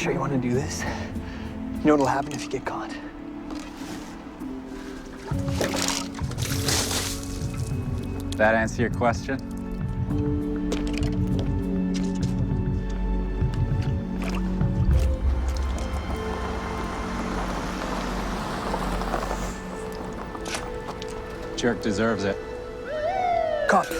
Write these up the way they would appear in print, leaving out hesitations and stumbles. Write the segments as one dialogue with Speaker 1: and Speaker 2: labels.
Speaker 1: sure you want to do this? You know what'll happen if you get caught?
Speaker 2: That answer your question? Jerk deserves it.
Speaker 1: Cops.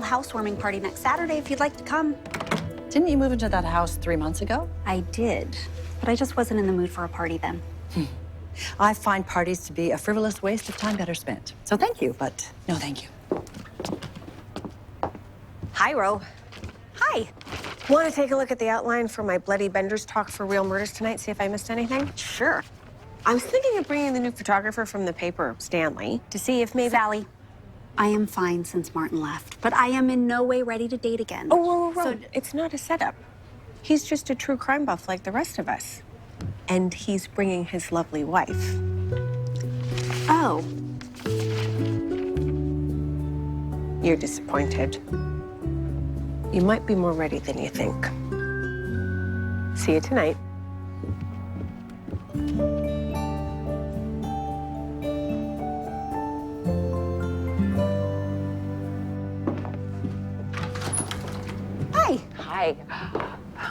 Speaker 3: Housewarming party next Saturday if you'd like to come.
Speaker 4: Didn't you move into that house 3 months ago?
Speaker 3: I did, but I just wasn't in the mood for a party then.
Speaker 4: I find parties to be a frivolous waste of time better spent. So thank you, but no thank you.
Speaker 5: Hi, Ro.
Speaker 3: Hi.
Speaker 5: Want to take a look at the outline for my Bloody Benders talk for Real Murders tonight, see if I missed anything?
Speaker 3: Sure.
Speaker 5: I was thinking of bringing the new photographer from the paper, Stanley, to see if maybe...
Speaker 3: Sally, I am fine since Martin left, but I am in no way ready to date again.
Speaker 5: Oh, Ro, it's not a setup. He's just a true crime buff like the rest of us. And he's bringing his lovely wife.
Speaker 3: Oh.
Speaker 5: You're disappointed. You might be more ready than you think. See you tonight.
Speaker 3: Hi.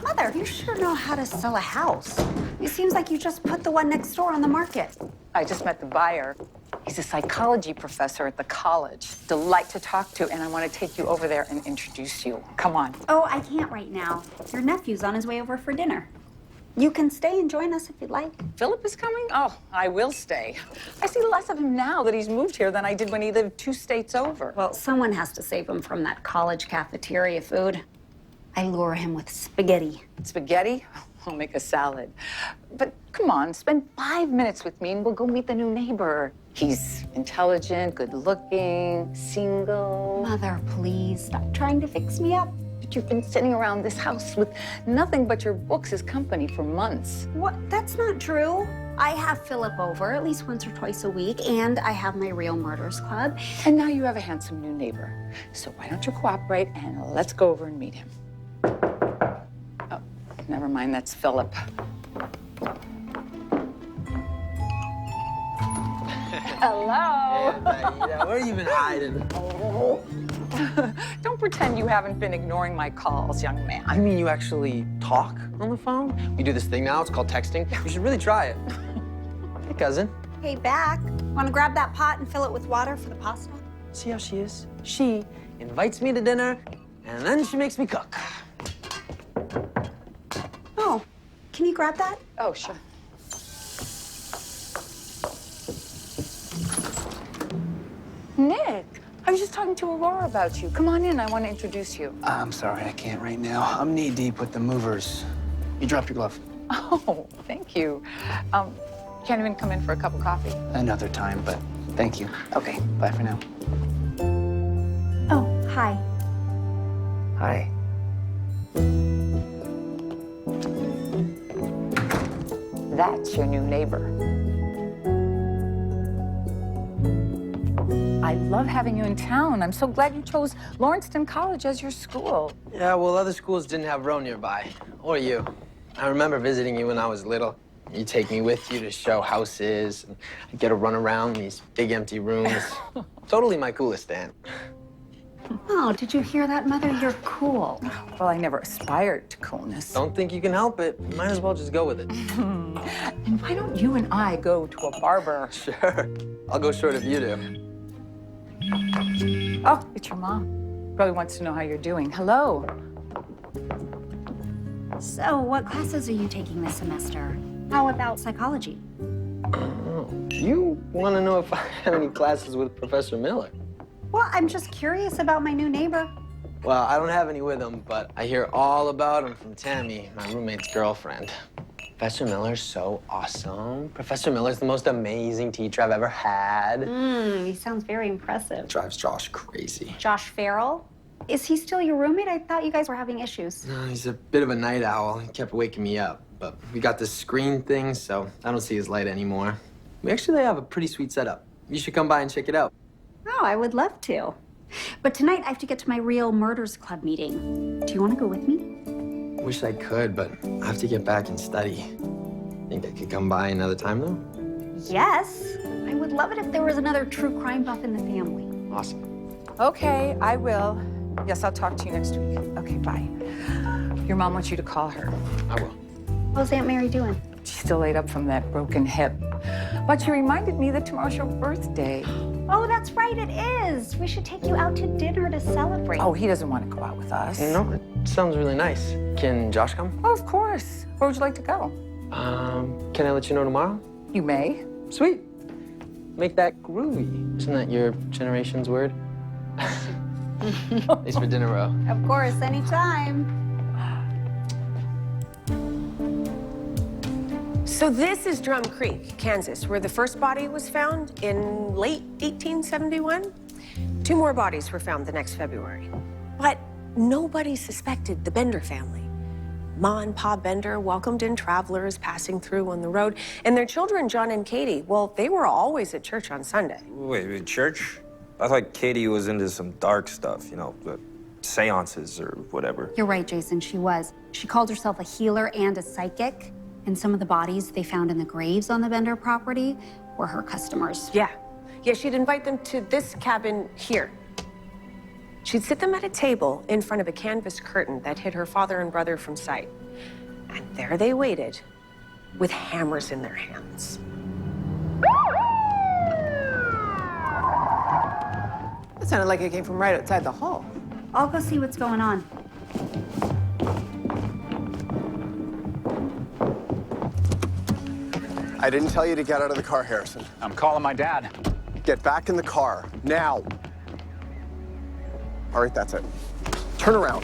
Speaker 3: Mother, you sure know how to sell a house. It seems like you just put the one next door on the market.
Speaker 6: I just met the buyer. He's a psychology professor at the college. Delight to talk to, and I want to take you over there and introduce you. Come on.
Speaker 3: Oh, I can't right now. Your nephew's on his way over for dinner. You can stay and join us if you'd like.
Speaker 6: Philip is coming? Oh, I will stay. I see less of him now that he's moved here than I did when he lived 2 states over.
Speaker 3: Well, someone has to save him from that college cafeteria food. I lure him with spaghetti.
Speaker 6: Spaghetti? I'll make a salad. But come on, spend 5 minutes with me and we'll go meet the new neighbor. He's intelligent, good-looking, single.
Speaker 3: Mother, please, stop trying to fix me up.
Speaker 6: But you've been sitting around this house with nothing but your books as company for months.
Speaker 3: What? That's not true. I have Philip over at least once or twice a week, and I have my Real Murders Club.
Speaker 6: And now you have a handsome new neighbor. So why don't you cooperate and let's go over and meet him. Oh, never mind, that's Philip. Hello.
Speaker 1: Yeah, where have you been hiding?
Speaker 6: Oh. Don't pretend you haven't been ignoring my calls, young man.
Speaker 1: I mean, you actually talk on the phone? We do this thing now, it's called texting. You should really try it. Hey, cousin.
Speaker 3: Hey, back. Want to grab that pot and fill it with water for the pasta?
Speaker 1: See how she is? She invites me to dinner, and then she makes me cook.
Speaker 3: Oh, can you grab that?
Speaker 6: Oh, sure. Nick, I was just talking to Aurora about you. Come on in, I want to introduce you.
Speaker 1: I'm sorry, I can't right now. I'm knee-deep with the movers. You dropped your glove.
Speaker 6: Oh, thank you. Can't even come in for a cup of coffee?
Speaker 1: Another time, but thank you.
Speaker 6: Okay.
Speaker 1: Bye for now.
Speaker 3: Oh, hi.
Speaker 1: Hi.
Speaker 6: That's your new neighbor. I love having you in town. I'm so glad you chose Lawrencetown College as your school.
Speaker 1: Yeah, well, other schools didn't have Roe nearby. Or you. I remember visiting you when I was little. You take me with you to show houses, and I get to run around these big empty rooms. Totally my coolest aunt.
Speaker 3: Oh, did you hear that, Mother? You're cool.
Speaker 6: Well, I never aspired to coolness.
Speaker 1: Don't think you can help it. You might as well just go with it.
Speaker 6: And why don't you and I go to a barber?
Speaker 1: Sure. I'll go short if you do.
Speaker 6: Oh, it's your mom. Probably wants to know how you're doing. Hello.
Speaker 3: So, what classes are you taking this semester? How about psychology?
Speaker 1: Oh, you want to know if I have any classes with Professor Miller?
Speaker 3: Well, I'm just curious about my new neighbor.
Speaker 1: Well, I don't have any with him, but I hear all about him from Tammy, my roommate's girlfriend. Professor Miller's so awesome. Professor Miller's the most amazing teacher I've ever had.
Speaker 3: He sounds very impressive.
Speaker 1: Drives Josh crazy.
Speaker 3: Josh Farrell? Is he still your roommate? I thought you guys were having issues.
Speaker 1: No, he's a bit of a night owl. He kept waking me up. But we got this screen thing, so I don't see his light anymore. We actually have a pretty sweet setup. You should come by and check it out.
Speaker 3: Oh, I would love to. But tonight I have to get to my Real Murders Club meeting. Do you want to go with me?
Speaker 1: Wish I could, but I have to get back and study. Think I could come by another time, though?
Speaker 3: Yes. I would love it if there was another true crime buff in the family.
Speaker 1: Awesome.
Speaker 6: Okay, I will. Yes, I'll talk to you next week. Okay, bye. Your mom wants you to call her.
Speaker 1: I will.
Speaker 3: How's Aunt Mary doing?
Speaker 6: She's still laid up from that broken hip. But she reminded me that tomorrow's your birthday.
Speaker 3: Oh, that's right, it is. We should take you out to dinner to celebrate.
Speaker 6: Oh, he doesn't want to go out with us.
Speaker 1: You know, it sounds really nice. Can Josh come?
Speaker 6: Oh, of course. Where would you like to go?
Speaker 1: Can I let you know tomorrow?
Speaker 6: You may.
Speaker 1: Sweet. Make that groovy. Isn't that your generation's word? Thanks for dinner, Ro.
Speaker 3: Of course, anytime.
Speaker 5: So this is Drum Creek, Kansas, where the first body was found in late 1871. 2 more bodies were found the next February. But nobody suspected the Bender family. Ma and Pa Bender welcomed in travelers passing through on the road, and their children, John and Katie, well, they were always at church on Sunday.
Speaker 7: Wait, church? I thought Katie was into some dark stuff, you know, seances or whatever.
Speaker 3: You're right, Jason, she was. She called herself a healer and a psychic, and some of the bodies they found in the graves on the Bender property were her customers.
Speaker 5: Yeah, she'd invite them to this cabin here. She'd sit them at a table in front of a canvas curtain that hid her father and brother from sight. And there they waited with hammers in their hands.
Speaker 8: That sounded like it came from right outside the hall.
Speaker 3: I'll go see what's going on.
Speaker 9: I didn't tell you to get out of the car, Harrison.
Speaker 2: I'm calling my dad.
Speaker 9: Get back in the car, now. All right, that's it. Turn around.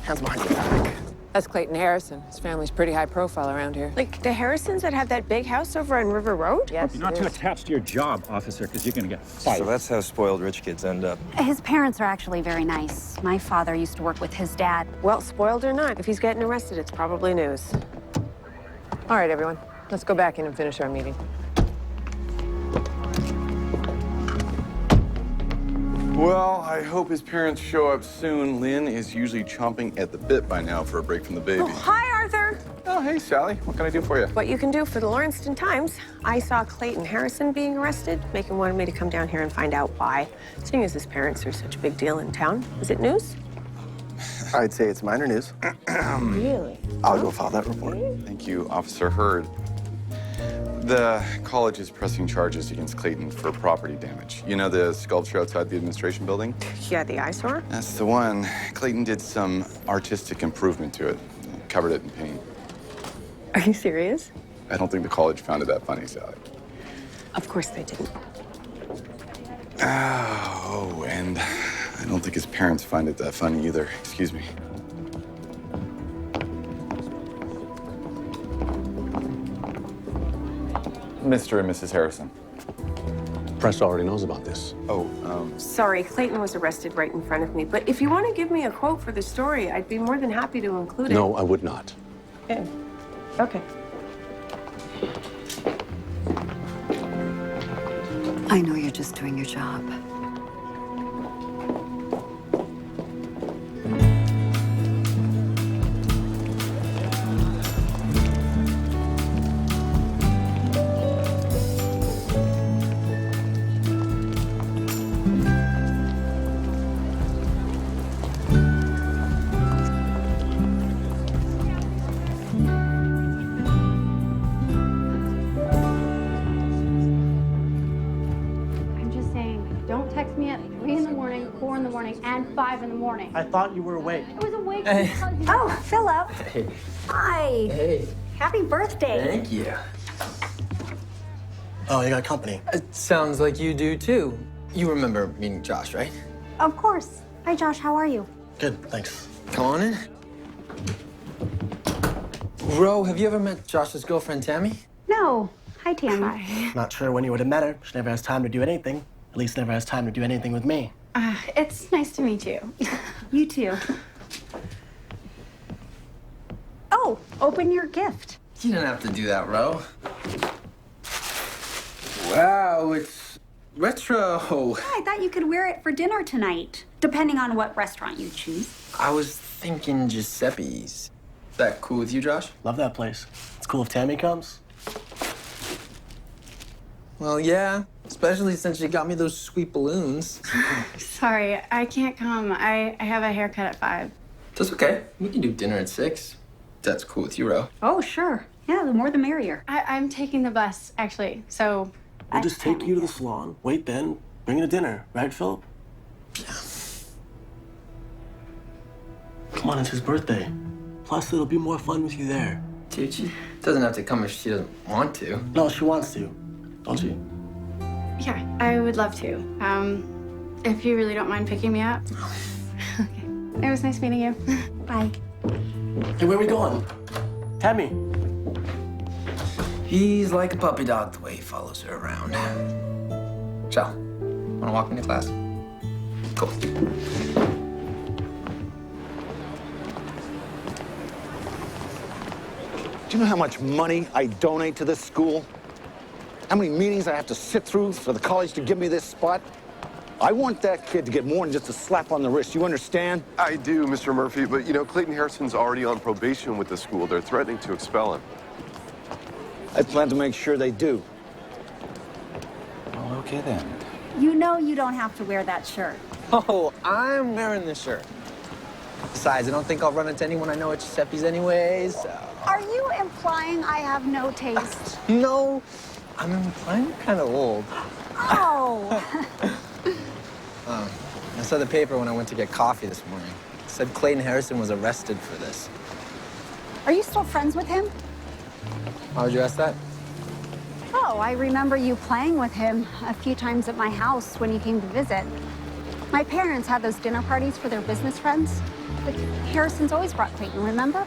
Speaker 9: Hands behind your back.
Speaker 8: That's Clayton Harrison. His family's pretty high profile around here.
Speaker 5: Like the Harrisons that have that big house over on River Road?
Speaker 8: Yes.
Speaker 10: You're not too attached to your job, officer, because you're going to get fired.
Speaker 7: So that's how spoiled rich kids end up.
Speaker 3: His parents are actually very nice. My father used to work with his dad.
Speaker 5: Well, spoiled or not, if he's getting arrested, it's probably news.
Speaker 8: All right, everyone. Let's go back in and finish our meeting.
Speaker 11: Well, I hope his parents show up soon. Lynn is usually chomping at the bit by now for a break from the baby.
Speaker 5: Oh, hi, Arthur.
Speaker 11: Oh, hey, Sally. What can I do for you?
Speaker 5: What you can do for the Lawrencetown Times. I saw Clayton Harrison being arrested. Macon wanted me to come down here and find out why. Seeing as his parents are such a big deal in town. Is it news?
Speaker 9: I'd say it's minor news.
Speaker 8: Really?
Speaker 9: I'll go file that report.
Speaker 11: Thank you, Officer Hurd. The college is pressing charges against Clayton for property damage. You know the sculpture outside the administration building?
Speaker 5: Yeah, the eyesore?
Speaker 11: That's the one. Clayton did some artistic improvement to it. Covered it in paint.
Speaker 5: Are you serious?
Speaker 11: I don't think the college found it that funny, Sally.
Speaker 5: Of course they didn't.
Speaker 11: Oh, and I don't think his parents find it that funny either. Excuse me. Mr. and Mrs. Harrison.
Speaker 10: Press already knows about this.
Speaker 11: Oh,
Speaker 5: Sorry, Clayton was arrested right in front of me. But if you want to give me a quote for the story, I'd be more than happy to include it.
Speaker 10: No, I would not.
Speaker 5: Yeah. Okay.
Speaker 4: I know you're just doing your job.
Speaker 12: 5 in the morning.
Speaker 9: I thought you were awake.
Speaker 12: I was awake
Speaker 1: Hey.
Speaker 12: because you...
Speaker 3: Oh, Philip.
Speaker 1: Hey.
Speaker 3: Hi.
Speaker 1: Hey.
Speaker 3: Happy birthday.
Speaker 1: Thank you.
Speaker 9: Oh, you got company.
Speaker 1: It sounds like you do too. You remember meeting Josh, right?
Speaker 3: Of course. Hi, Josh. How are you?
Speaker 9: Good, thanks.
Speaker 1: Come on in. Ro, have you ever met Josh's girlfriend, Tammy?
Speaker 3: No. Hi, Tammy.
Speaker 9: Not sure when you would have met her. She never has time to do anything. At least never has time to do anything with me.
Speaker 12: It's nice to meet you.
Speaker 3: You too. Oh, open your gift.
Speaker 1: You didn't have to do that, Ro. Wow, it's retro.
Speaker 3: I thought you could wear it for dinner tonight, depending on what restaurant you choose.
Speaker 1: I was thinking Giuseppe's. Is that cool with you, Josh?
Speaker 9: Love that place. It's cool if Tammy comes.
Speaker 1: Well, yeah. Especially since you got me those sweet balloons.
Speaker 12: Sorry, I can't come. I have a haircut at 5.
Speaker 1: That's okay. We can do dinner at 6. That's cool with you, Ro.
Speaker 3: Oh, sure. Yeah, the more the merrier.
Speaker 12: I'm taking the bus, actually, so...
Speaker 9: We'll just take you to the salon, wait then, bring you to dinner. Right, Philip? Come on, it's his birthday. Plus, it'll be more fun with you there.
Speaker 1: Dude, she doesn't have to come if she doesn't want to.
Speaker 9: No, she wants to. Don't she?
Speaker 12: Yeah, I would love to. If you really don't mind picking me up. Okay. It was nice meeting you.
Speaker 3: Bye.
Speaker 9: Hey, where are we going? Tammy.
Speaker 1: He's like a puppy dog the way he follows her around. So, wanna walk me to class? Cool.
Speaker 13: Do you know how much money I donate to this school? How many meetings I have to sit through for the college to give me this spot? I want that kid to get more than just a slap on the wrist. You understand?
Speaker 14: I do, Mr. Murphy, but you know, Clayton Harrison's already on probation with the school. They're threatening to expel him.
Speaker 13: I plan to make sure they do.
Speaker 2: Well, okay then.
Speaker 3: You know you don't have to wear that shirt.
Speaker 1: Oh, I'm wearing this shirt. Besides, I don't think I'll run into anyone I know at Giuseppe's anyways. So.
Speaker 3: Are you implying I have no taste?
Speaker 1: No, I'm implying you're kind of old.
Speaker 3: Oh.
Speaker 1: I saw the paper when I went to get coffee this morning. It said Clayton Harrison was arrested for this.
Speaker 3: Are you still friends with him?
Speaker 1: Why would you ask that?
Speaker 3: Oh, I remember you playing with him a few times at my house when you came to visit. My parents had those dinner parties for their business friends. The Harrisons always brought Clayton, remember?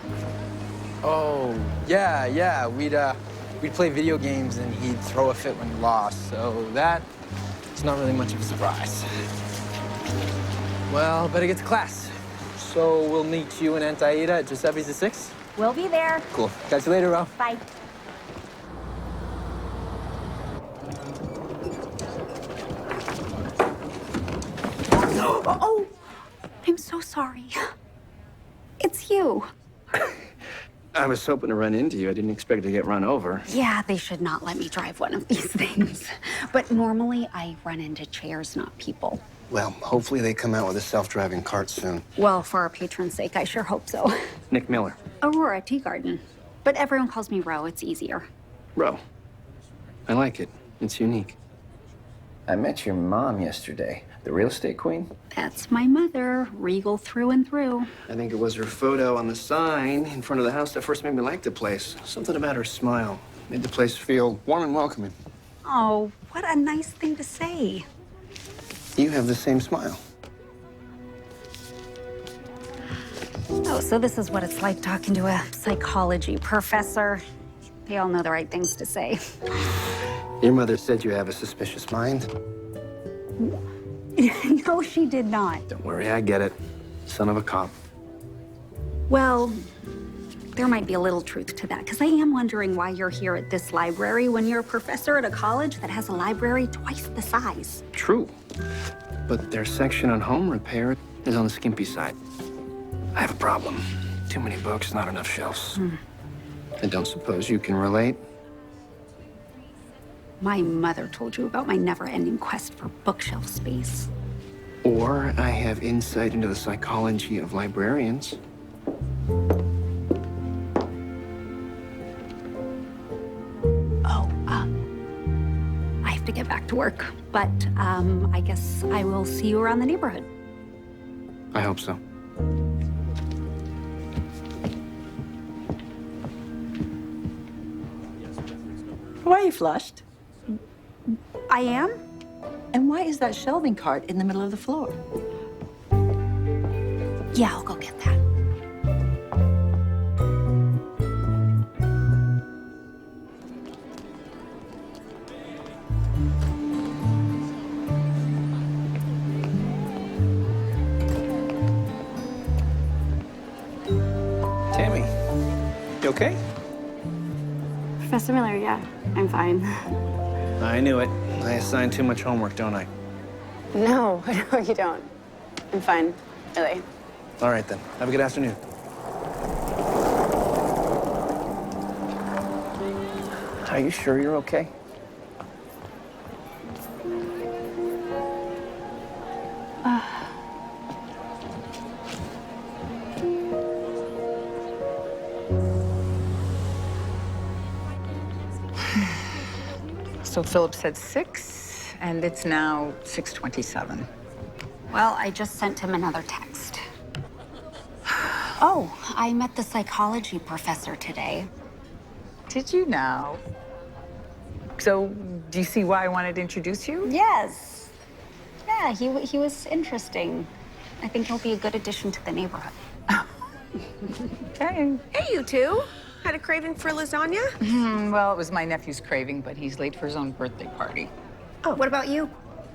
Speaker 1: Oh, yeah. We'd play video games and he'd throw a fit when he lost. So it's not really much of a surprise. Well, better get to class. So we'll meet you and Aunt Aida at Giuseppe's at 6?
Speaker 3: We'll be there.
Speaker 1: Cool. Catch you later, Ro.
Speaker 3: Bye. Oh, I'm so sorry. It's you.
Speaker 15: I was hoping to run into you. I didn't expect to get run over.
Speaker 3: Yeah, they should not let me drive one of these things. But normally I run into chairs, not people.
Speaker 15: Well, hopefully they come out with a self-driving cart soon.
Speaker 3: Well, for our patron's sake, I sure hope so.
Speaker 15: Nick Miller.
Speaker 3: Aurora Teagarden. But everyone calls me Ro. It's easier.
Speaker 15: Ro. I like it. It's unique. I met your mom yesterday. The real estate queen?
Speaker 3: That's my mother, regal through and through.
Speaker 15: I think it was her photo on the sign in front of the house that first made me like the place. Something about her smile made the place feel warm and welcoming.
Speaker 3: Oh, what a nice thing to say.
Speaker 15: You have the same smile.
Speaker 3: Oh, so this is what it's like talking to a psychology professor. They all know the right things to say.
Speaker 15: Your mother said you have a suspicious mind.
Speaker 3: No, she did not.
Speaker 15: Don't worry, I get it. Son of a cop.
Speaker 3: Well, there might be a little truth to that, because I am wondering why you're here at this library when you're a professor at a college that has a library twice the size.
Speaker 15: True. But their section on home repair is on the skimpy side. I have a problem. Too many books, not enough shelves. I don't suppose you can relate?
Speaker 3: My mother told you about my never-ending quest for bookshelf space.
Speaker 15: Or I have insight into the psychology of librarians.
Speaker 3: Oh, I have to get back to work, but I guess I will see you around the neighborhood.
Speaker 15: I hope so.
Speaker 4: Why are you flushed?
Speaker 3: I am?
Speaker 4: And why is that shelving cart in the middle of the floor?
Speaker 3: Yeah, I'll go get that.
Speaker 15: Tammy, you okay?
Speaker 12: Professor Miller, yeah, I'm fine.
Speaker 15: I knew it. I assigned too much homework, don't I?
Speaker 12: No, no, you don't. I'm fine, really.
Speaker 15: All right, then. Have a good afternoon. Are you sure you're okay?
Speaker 6: So Philip said 6, and it's now 6:27.
Speaker 3: Well, I just sent him another text. Oh, I met the psychology professor today.
Speaker 6: Did you now? So, do you see why I wanted to introduce you?
Speaker 3: Yes. Yeah, he was interesting. I think he'll be a good addition to the neighborhood.
Speaker 6: Okay.
Speaker 5: Hey, you two. Had a craving for lasagna?
Speaker 6: Well, it was my nephew's craving, but he's late for his own birthday party.
Speaker 3: Oh, what about you?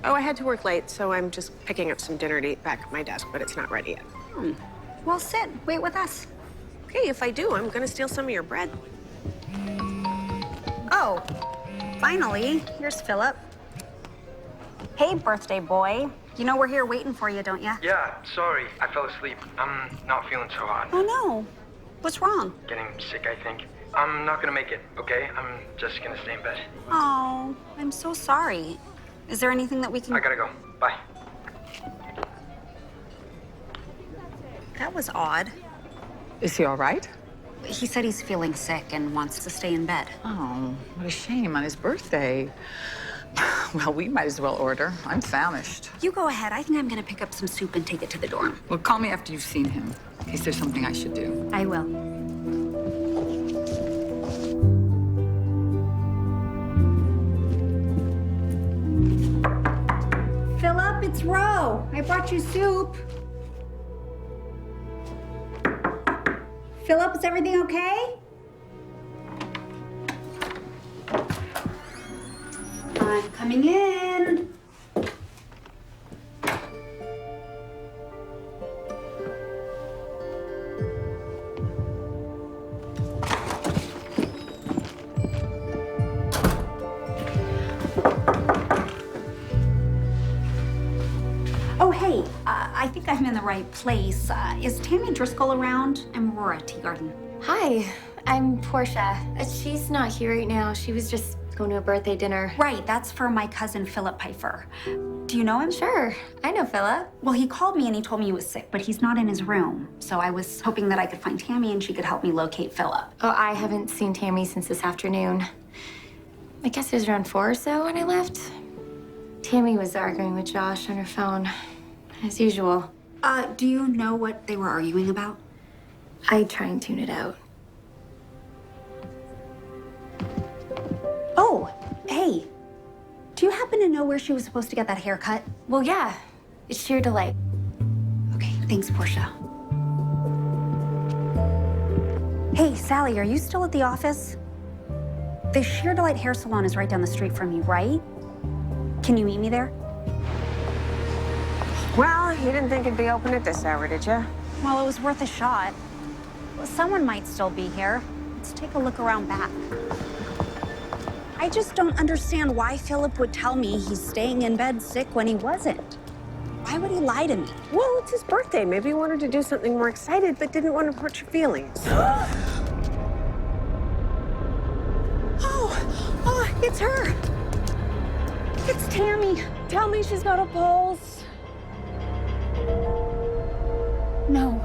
Speaker 5: Oh, I had to work late, so I'm just picking up some dinner to eat back at my desk, but it's not ready yet.
Speaker 3: Well, sit. Wait with us.
Speaker 5: Okay, if I do, I'm gonna steal some of your bread.
Speaker 3: Oh, finally. Here's Philip. Hey, birthday boy. You know we're here waiting for you, don't you?
Speaker 16: Yeah, sorry. I fell asleep. I'm not feeling so hot.
Speaker 3: Oh, no. What's wrong?
Speaker 16: Getting sick, I think. I'm not gonna make it, okay? I'm just gonna stay in bed.
Speaker 3: Oh, I'm so sorry. Is there anything that we can...
Speaker 16: I gotta go. Bye.
Speaker 3: That was odd.
Speaker 6: Is he all right?
Speaker 3: He said he's feeling sick and wants to stay in bed.
Speaker 6: Oh, what a shame on his birthday. Well, we might as well order. I'm famished.
Speaker 3: You go ahead. I think I'm gonna pick up some soup and take it to the dorm.
Speaker 6: Well, call me after you've seen him, in case there's something I should do.
Speaker 3: I will. Philip, it's Ro. I brought you soup. Philip, is everything okay? I'm coming in. Oh, hey, I think I'm in the right place. Is Tammy Driscoll around? I'm Aurora Teagarden.
Speaker 17: Hi, I'm Portia. She's not here right now. She was just going to a birthday dinner.
Speaker 3: Right, that's for my cousin Philip Pfeiffer. Do you know him?
Speaker 17: Sure, I know Philip.
Speaker 3: Well, he called me and he told me he was sick, but he's not in his room. So I was hoping that I could find Tammy and she could help me locate Philip.
Speaker 17: Oh, I haven't seen Tammy since this afternoon. I guess it was around 4 or so when I left. Tammy was arguing with Josh on her phone, as usual.
Speaker 3: Do you know what they were arguing about?
Speaker 17: I try and tune it out.
Speaker 3: Oh, hey. Do you happen to know where she was supposed to get that haircut?
Speaker 17: Well, yeah. It's sheer delight.
Speaker 3: Okay, thanks, Portia. Hey, Sally, are you still at the office? The Sheer Delight hair salon is right down the street from you, right? Can you meet me there?
Speaker 5: Well, you didn't think it'd be open at this hour, did you?
Speaker 3: Well, it was worth a shot. Well, someone might still be here. Let's take a look around back. I just don't understand why Philip would tell me he's staying in bed sick when he wasn't. Why would he lie to me?
Speaker 5: Well, it's his birthday. Maybe he wanted to do something more excited, but didn't want to hurt your feelings.
Speaker 3: Oh, it's her. It's Tammy.
Speaker 5: Tell me she's got a pulse.
Speaker 3: No.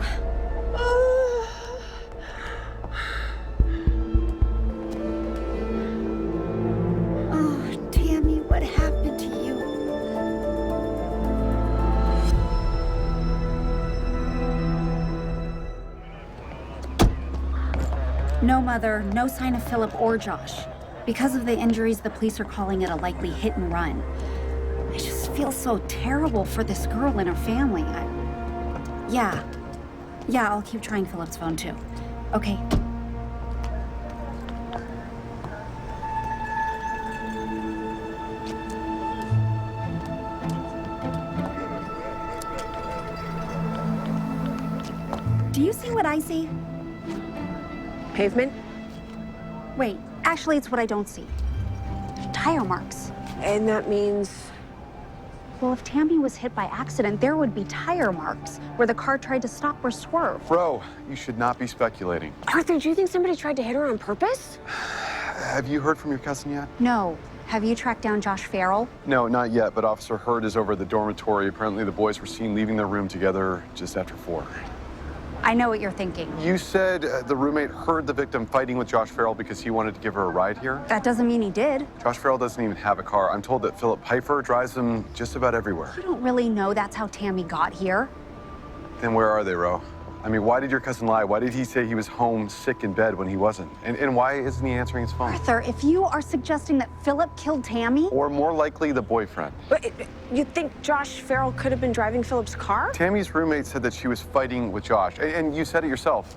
Speaker 3: Oh, Tammy, what happened to you? No, Mother. No sign of Philip or Josh. Because of the injuries, the police are calling it a likely hit and run. I just feel so terrible for this girl and her family. Yeah, I'll keep trying Philip's phone too. Okay. Do you see what I see?
Speaker 5: Pavement?
Speaker 3: Wait, actually, it's what I don't see. Tire marks.
Speaker 5: And that means...
Speaker 3: Well, if Tammy was hit by accident, there would be tire marks where the car tried to stop or swerve.
Speaker 11: Bro, you should not be speculating.
Speaker 5: Arthur, do you think somebody tried to hit her on purpose?
Speaker 11: Have you heard from your cousin yet?
Speaker 3: No. Have you tracked down Josh Farrell?
Speaker 11: No, not yet, but Officer Hurd is over at the dormitory. Apparently the boys were seen leaving their room together just after 4.
Speaker 3: I know what you're thinking.
Speaker 11: You said the roommate heard the victim fighting with Josh Farrell because he wanted to give her a ride here?
Speaker 3: That doesn't mean he did.
Speaker 11: Josh Farrell doesn't even have a car. I'm told that Philip Pfeiffer drives him just about everywhere.
Speaker 3: You don't really know that's how Tammy got here.
Speaker 11: Then where are they, Ro? I mean, why did your cousin lie? Why did he say he was home sick in bed when he wasn't? And why isn't he answering his phone?
Speaker 3: Arthur, if you are suggesting that Philip killed Tammy...
Speaker 11: Or more likely, the boyfriend.
Speaker 5: But you think Josh Farrell could have been driving Philip's car?
Speaker 11: Tammy's roommate said that she was fighting with Josh. And you said it yourself.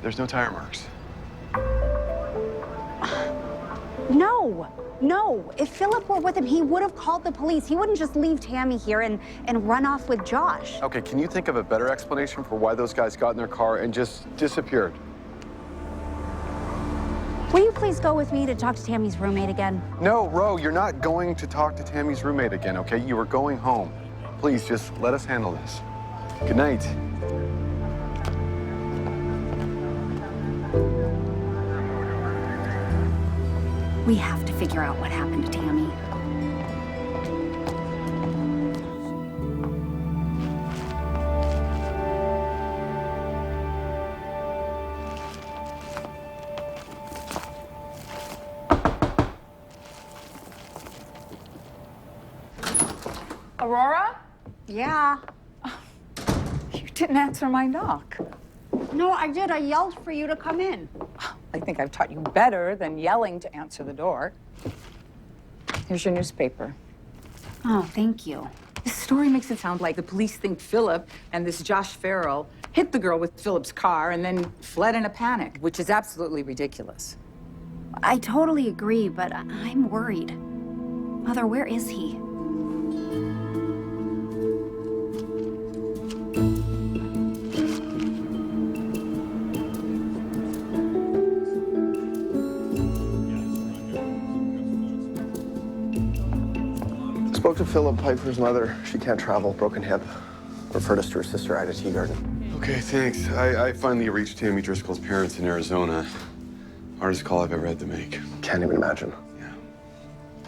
Speaker 11: There's no tire marks.
Speaker 3: No. If Philip were with him, he would have called the police. He wouldn't just leave Tammy here and run off with Josh.
Speaker 11: Okay, can you think of a better explanation for why those guys got in their car and just disappeared?
Speaker 3: Will you please go with me to talk to Tammy's roommate again?
Speaker 11: No, Ro, you're not going to talk to Tammy's roommate again, okay? You are going home. Please, just let us handle this. Good night.
Speaker 3: We have to figure out what happened to Tammy.
Speaker 6: Aurora?
Speaker 3: Yeah.
Speaker 6: You didn't answer my knock.
Speaker 3: No, I did. I yelled for you to come in.
Speaker 6: I think I've taught you better than yelling to answer the door. Here's your newspaper.
Speaker 3: Oh, thank you.
Speaker 6: This story makes it sound like the police think Philip and this Josh Farrell hit the girl with Philip's car and then fled in a panic, which is absolutely ridiculous.
Speaker 3: I totally agree, but I'm worried. Mother, where is he?
Speaker 18: Spoke to Philip Pfeiffer's mother. She can't travel, broken hip. Referred us to her sister, Aurora Teagarden.
Speaker 11: Okay, thanks. I finally reached Tammy Driscoll's parents in Arizona. Hardest call I've ever had to make.
Speaker 18: Can't even imagine.
Speaker 11: Yeah.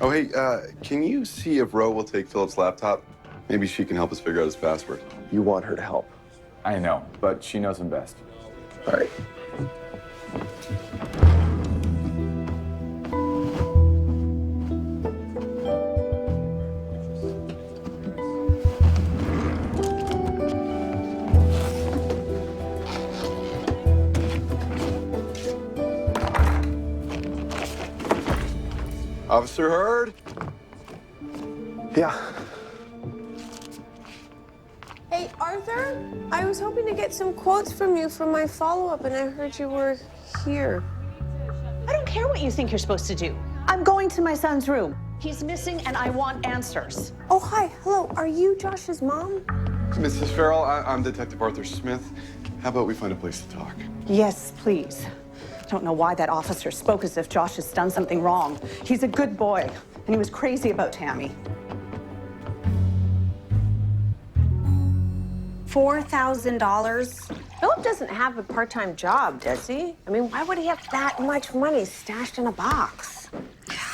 Speaker 11: Oh, hey, can you see if Ro will take Philip's laptop? Maybe she can help us figure out his password.
Speaker 18: You want her to help.
Speaker 11: I know, but she knows him best.
Speaker 18: All right.
Speaker 11: Officer Hurd?
Speaker 18: Yeah.
Speaker 5: Hey, Arthur, I was hoping to get some quotes from you for my follow-up, and I heard you were here.
Speaker 19: I don't care what you think you're supposed to do. I'm going to my son's room. He's missing, and I want answers.
Speaker 5: Oh, hi. Hello. Are you Josh's mom?
Speaker 11: Mrs. Farrell, I'm Detective Arthur Smith. How about we find a place to talk?
Speaker 19: Yes, please. I don't know why that officer spoke as if Josh has done something wrong. He's a good boy, and he was crazy about Tammy.
Speaker 3: $4,000?
Speaker 5: Philip doesn't have a part-time job, does he? I mean, why would he have that much money stashed in a box?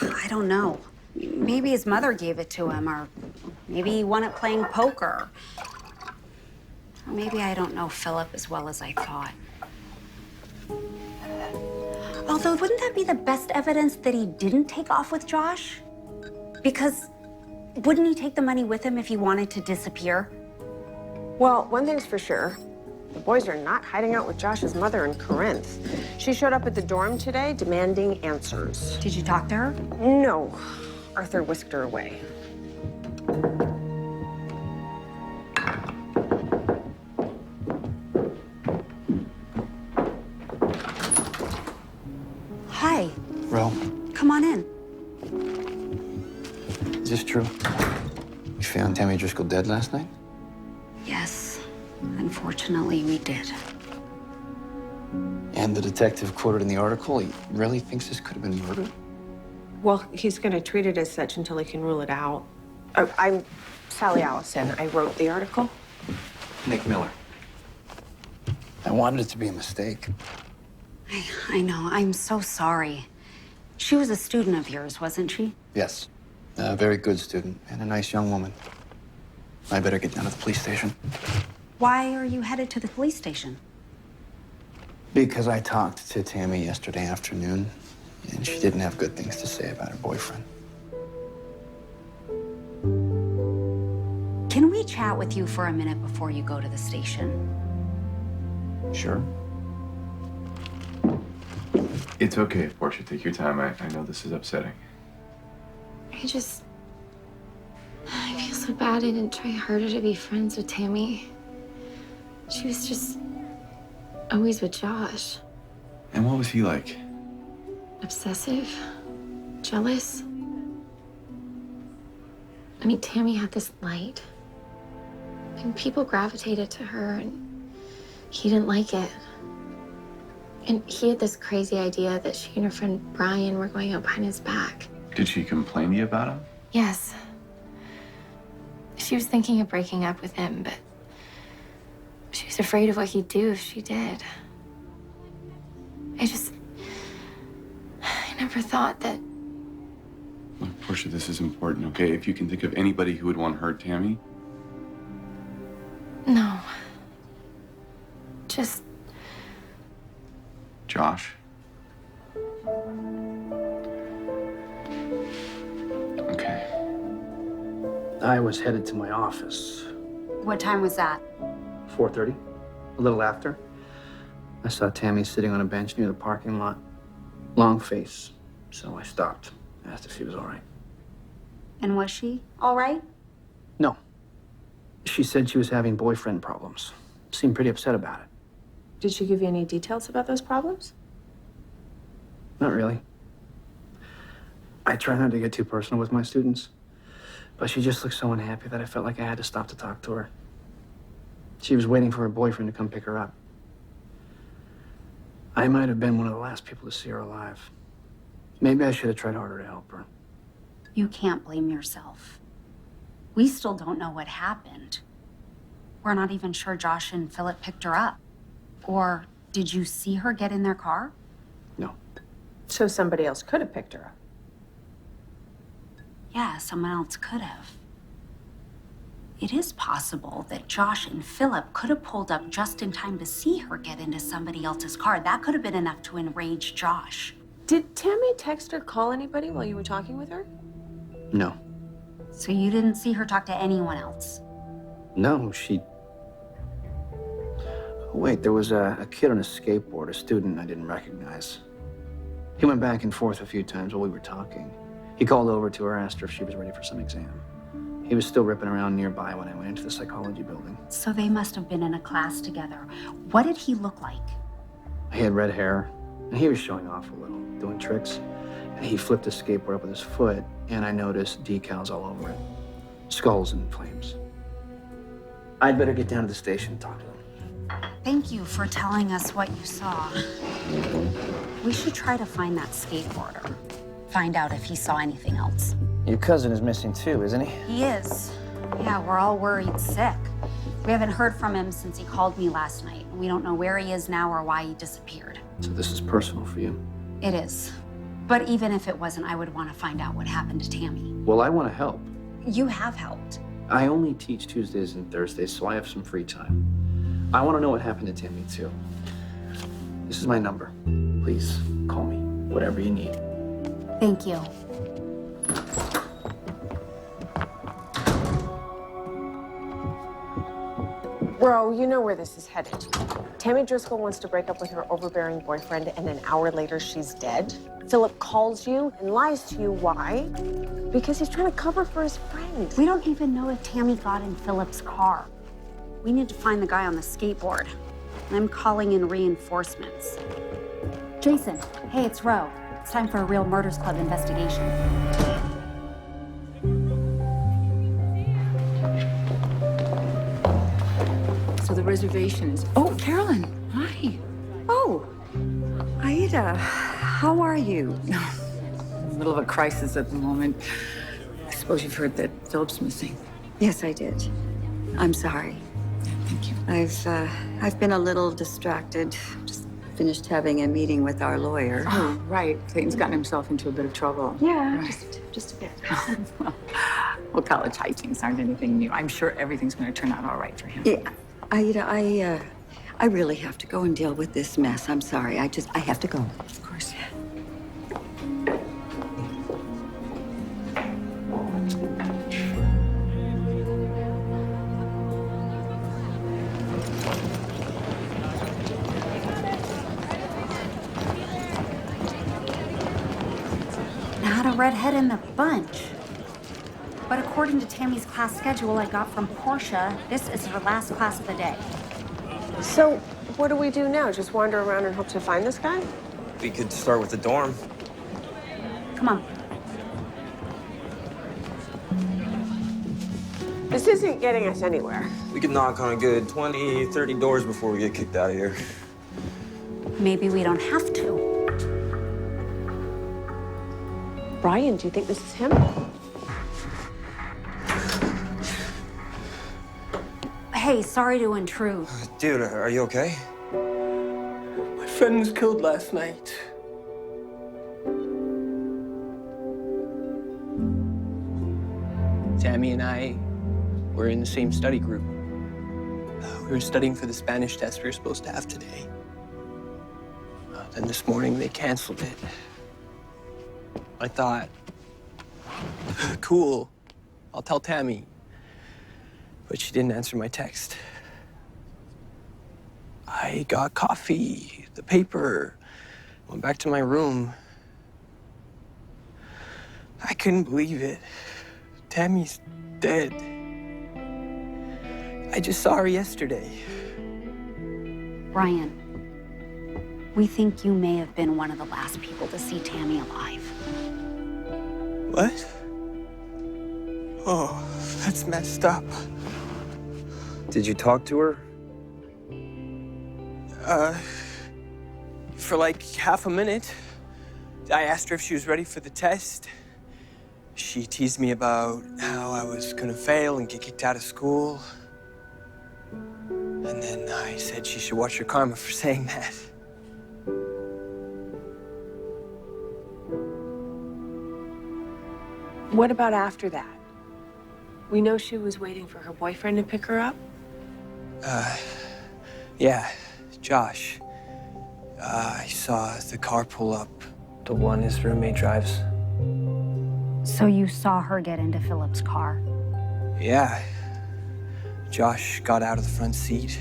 Speaker 3: I don't know. Maybe his mother gave it to him, or maybe he won it playing poker. Or maybe I don't know Philip as well as I thought. Although, wouldn't that be the best evidence that he didn't take off with Josh? Because wouldn't he take the money with him if he wanted to disappear?
Speaker 5: Well, one thing's for sure. The boys are not hiding out with Josh's mother in Corinth. She showed up at the dorm today demanding answers.
Speaker 3: Did you talk to her?
Speaker 5: No. Arthur whisked her away.
Speaker 3: Hi.
Speaker 15: Ro,
Speaker 3: Come on in.
Speaker 15: is this true? You found Tammy Driscoll dead last night?
Speaker 3: Yes. Unfortunately, we did.
Speaker 15: And the detective quoted in the article, he really thinks this could have been murder?
Speaker 5: Well, he's going to treat it as such until he can rule it out. I'm Sally Allison. I wrote the article.
Speaker 15: Nick Miller. I wanted it to be a mistake.
Speaker 3: I know. I'm so sorry. She was a student of yours, wasn't she?
Speaker 15: Yes, a very good student and a nice young woman. I better get down to the police station.
Speaker 3: Why are you headed to the police station?
Speaker 15: Because I talked to Tammy yesterday afternoon, and she didn't have good things to say about her boyfriend.
Speaker 3: Can we chat with you for a minute before you go to the station?
Speaker 15: Sure.
Speaker 20: It's okay, Portia. Take your time. I know this is upsetting.
Speaker 17: I feel so bad I didn't try harder to be friends with Tammy. She was just always with Josh.
Speaker 20: And what was he like?
Speaker 17: Obsessive, jealous. I mean, Tammy had this light, and people gravitated to her, and he didn't like it. And he had this crazy idea that she and her friend Brian were going out behind his back.
Speaker 20: Did she complain to you about him?
Speaker 17: Yes. She was thinking of breaking up with him, but she was afraid of what he'd do if she did. I never thought that.
Speaker 20: Look, Portia, this is important, okay? If you can think of anybody who would want to hurt Tammy.
Speaker 17: No. Just.
Speaker 20: Josh. Okay.
Speaker 15: I was headed to my office.
Speaker 3: What time was that?
Speaker 15: 4:30, a little after. I saw Tammy sitting on a bench near the parking lot. Long face, so I stopped. Asked if she was all right.
Speaker 3: And was she all right?
Speaker 15: No. She said she was having boyfriend problems. Seemed pretty upset about it.
Speaker 5: Did she give you any details about those problems?
Speaker 15: Not really. I try not to get too personal with my students, but she just looked so unhappy that I felt like I had to stop to talk to her. She was waiting for her boyfriend to come pick her up. I might have been one of the last people to see her alive. Maybe I should have tried harder to help her.
Speaker 3: You can't blame yourself. We still don't know what happened. We're not even sure Josh and Philip picked her up. Or did you see her get in their car?
Speaker 15: No.
Speaker 5: So somebody else could have picked her up.
Speaker 3: Yeah, someone else could have. It is possible that Josh and Philip could have pulled up just in time to see her get into somebody else's car. That could have been enough to enrage Josh.
Speaker 5: Did Tammy text or call anybody while you were talking with her?
Speaker 15: No.
Speaker 3: So you didn't see her talk to anyone else?
Speaker 15: No, she... Wait, there was a kid on a skateboard, a student I didn't recognize. He went back and forth a few times while we were talking. He called over to her, asked her if she was ready for some exam. He was still ripping around nearby when I went into the psychology building.
Speaker 3: So they must have been in a class together. What did he look like?
Speaker 15: He had red hair, and he was showing off a little, doing tricks. And he flipped his skateboard up with his foot, and I noticed decals all over it. Skulls and flames. I'd better get down to the station and talk to them.
Speaker 3: Thank you for telling us what you saw. We should try to find that skateboarder. Find out if he saw anything else.
Speaker 15: Your cousin is missing too, isn't he?
Speaker 3: He is. Yeah, we're all worried sick. We haven't heard from him since he called me last night. We don't know where he is now or why he disappeared.
Speaker 15: So this is personal for you?
Speaker 3: It is. But even if it wasn't, I would want to find out what happened to Tammy.
Speaker 15: Well, I want to help.
Speaker 3: You have helped.
Speaker 15: I only teach Tuesdays and Thursdays, so I have some free time. I want to know what happened to Tammy, too. This is my number. Please, call me, whatever you need.
Speaker 3: Thank you.
Speaker 5: Bro, you know where this is headed. Tammy Driscoll wants to break up with her overbearing boyfriend, and an hour later, she's dead. Philip calls you and lies to you. Why? Because he's trying to cover for his friend.
Speaker 3: We don't even know if Tammy got in Philip's car. We need to find the guy on the skateboard. I'm calling in reinforcements. Jason, hey, it's Ro. It's time for a real Murders Club investigation.
Speaker 6: So the reservation is... Oh, Carolyn, hi.
Speaker 4: Oh, Aida, how are you?
Speaker 6: In the middle of a crisis at the moment. I suppose you've heard that Philip's missing.
Speaker 4: Yes, I did. I'm sorry.
Speaker 6: Thank you.
Speaker 4: I've been a little distracted. Just finished having a meeting with our lawyer.
Speaker 6: Oh, right. Clayton's gotten himself into a bit of trouble.
Speaker 4: Yeah,
Speaker 6: Right.
Speaker 4: just a bit.
Speaker 6: Well, college hijinks aren't anything new. I'm sure everything's going to turn out all right for him.
Speaker 4: Yeah, Aida, I really have to go and deal with this mess. I'm sorry. I have to go.
Speaker 6: Of course.
Speaker 3: Not a redhead in the bunch. But according to Tammy's class schedule I got from Portia, this is her last class of the day.
Speaker 5: So, what do we do now? Just wander around and hope to find this guy?
Speaker 7: We could start with the dorm.
Speaker 3: Come on.
Speaker 5: This isn't getting us anywhere.
Speaker 7: We could knock on a good 20, 30 doors before we get kicked out of here.
Speaker 3: Maybe we don't have to.
Speaker 5: Brian, do you think this is him?
Speaker 3: Hey, sorry to intrude.
Speaker 7: Dude, are you okay?
Speaker 9: My friend was killed last night. Tammy and I were in the same study group. We were studying for the Spanish test we were supposed to have today. Then this morning they canceled it. I thought, cool, I'll tell Tammy. But she didn't answer my text. I got coffee, the paper, went back to my room. I couldn't believe it. Tammy's dead. I just saw her yesterday.
Speaker 3: Brian, we think you may have been one of the last people to see Tammy alive.
Speaker 9: What? Oh, that's messed up.
Speaker 7: Did you talk to her?
Speaker 9: For like half a minute. I asked her if she was ready for the test. She teased me about how I was gonna fail and get kicked out of school. And then I said she should watch her karma for saying that.
Speaker 5: What about after that? We know she was waiting for her boyfriend to pick her up?
Speaker 9: Yeah, Josh. I saw the car pull up, the one his roommate drives.
Speaker 3: So you saw her get into Philip's car?
Speaker 9: Yeah. Josh got out of the front seat.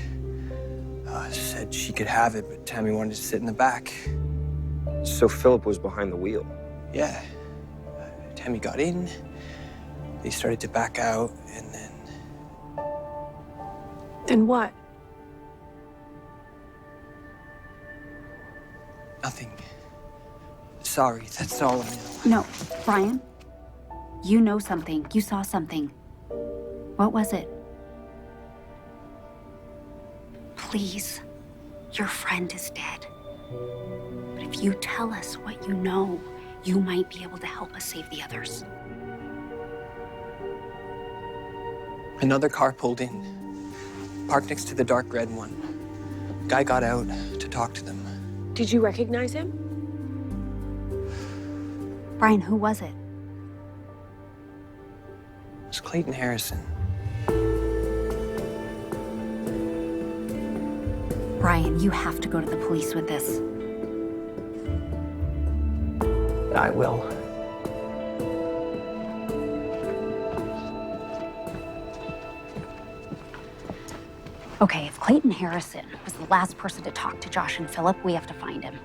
Speaker 9: Said she could have it, but Tammy wanted to sit in the back.
Speaker 7: So Philip was behind the wheel?
Speaker 9: Yeah. Tammy got in. They started to back out, and then...
Speaker 5: Then what?
Speaker 9: Nothing. Sorry, that's all I know.
Speaker 3: No, Brian, you know something. You saw something. What was it? Please, your friend is dead. But if you tell us what you know, you might be able to help us save the others.
Speaker 9: Another car pulled in, parked next to the dark red one. Guy got out to talk to them.
Speaker 5: Did you recognize him?
Speaker 3: Brian, who was it?
Speaker 9: It was Clayton Harrison.
Speaker 3: Brian, you have to go to the police with this.
Speaker 9: I will.
Speaker 3: Okay, if Clayton Harrison was the last person to talk to Josh and Philip, we have to find him.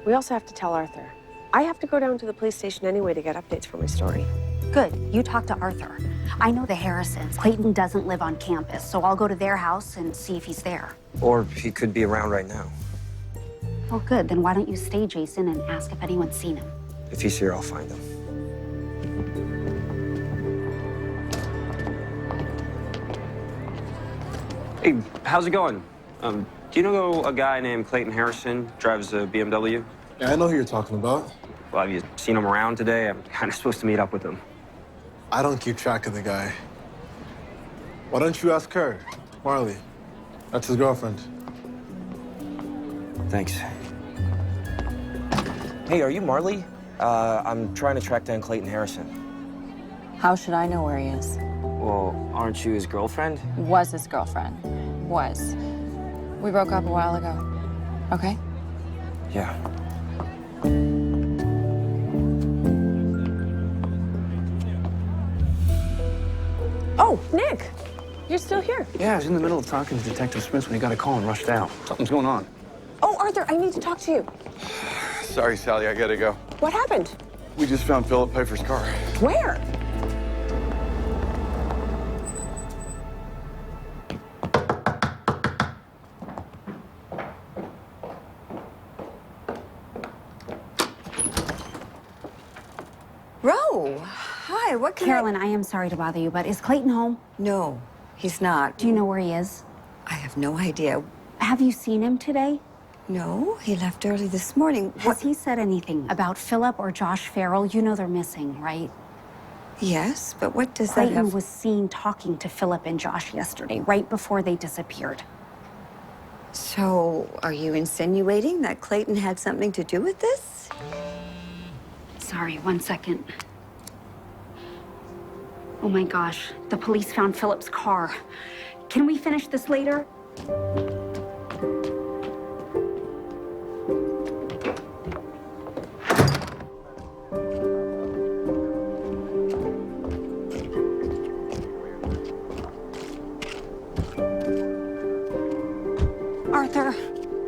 Speaker 5: We also have to tell Arthur. I have to go down to the police station anyway to get updates for my story.
Speaker 3: Good, you talk to Arthur. I know the Harrisons. Clayton doesn't live on campus, so I'll go to their house and see if he's there.
Speaker 7: Or he could be around right now.
Speaker 3: Well, good, then why don't you stay, Jason, and ask if anyone's seen him?
Speaker 7: If he's here, I'll find him. Hey, how's it going? Do you know a guy named Clayton Harrison, drives a BMW?
Speaker 21: Yeah, I know who you're talking about.
Speaker 7: Well, have you seen him around today? I'm kind of supposed to meet up with him.
Speaker 21: I don't keep track of the guy. Why don't you ask her, Marley? That's his girlfriend.
Speaker 7: Thanks. Hey, are you Marley? I'm trying to track down Clayton Harrison.
Speaker 22: How should I know where he is?
Speaker 7: Well, aren't you his girlfriend?
Speaker 22: Was his girlfriend. Was. We broke up a while ago. Okay?
Speaker 7: Yeah.
Speaker 5: Oh, Nick, you're still here.
Speaker 15: Yeah, I was in the middle of talking to Detective Smith when he got a call and rushed out. Something's going on.
Speaker 5: Oh, Arthur, I need to talk to you.
Speaker 11: Sorry, Sally, I gotta go.
Speaker 5: What happened?
Speaker 11: We just found Philip Pfeiffer's car.
Speaker 5: Where?
Speaker 4: Ro, hi, what can
Speaker 3: Carolyn, I am sorry to bother you, but is Clayton home?
Speaker 4: No, he's not.
Speaker 3: Do you know where he is?
Speaker 4: I have no idea.
Speaker 3: Have you seen him today?
Speaker 4: No, he left early this morning.
Speaker 3: Has he said anything about Philip or Josh Farrell? You know they're missing, right?
Speaker 4: Yes, but what does that
Speaker 3: Clayton
Speaker 4: have...
Speaker 3: was seen talking to Philip and Josh yesterday, right before they disappeared.
Speaker 4: So, are you insinuating that Clayton had something to do with this?
Speaker 3: Sorry, 1 second. Oh my gosh, the police found Philip's car. Can we finish this later? Arthur,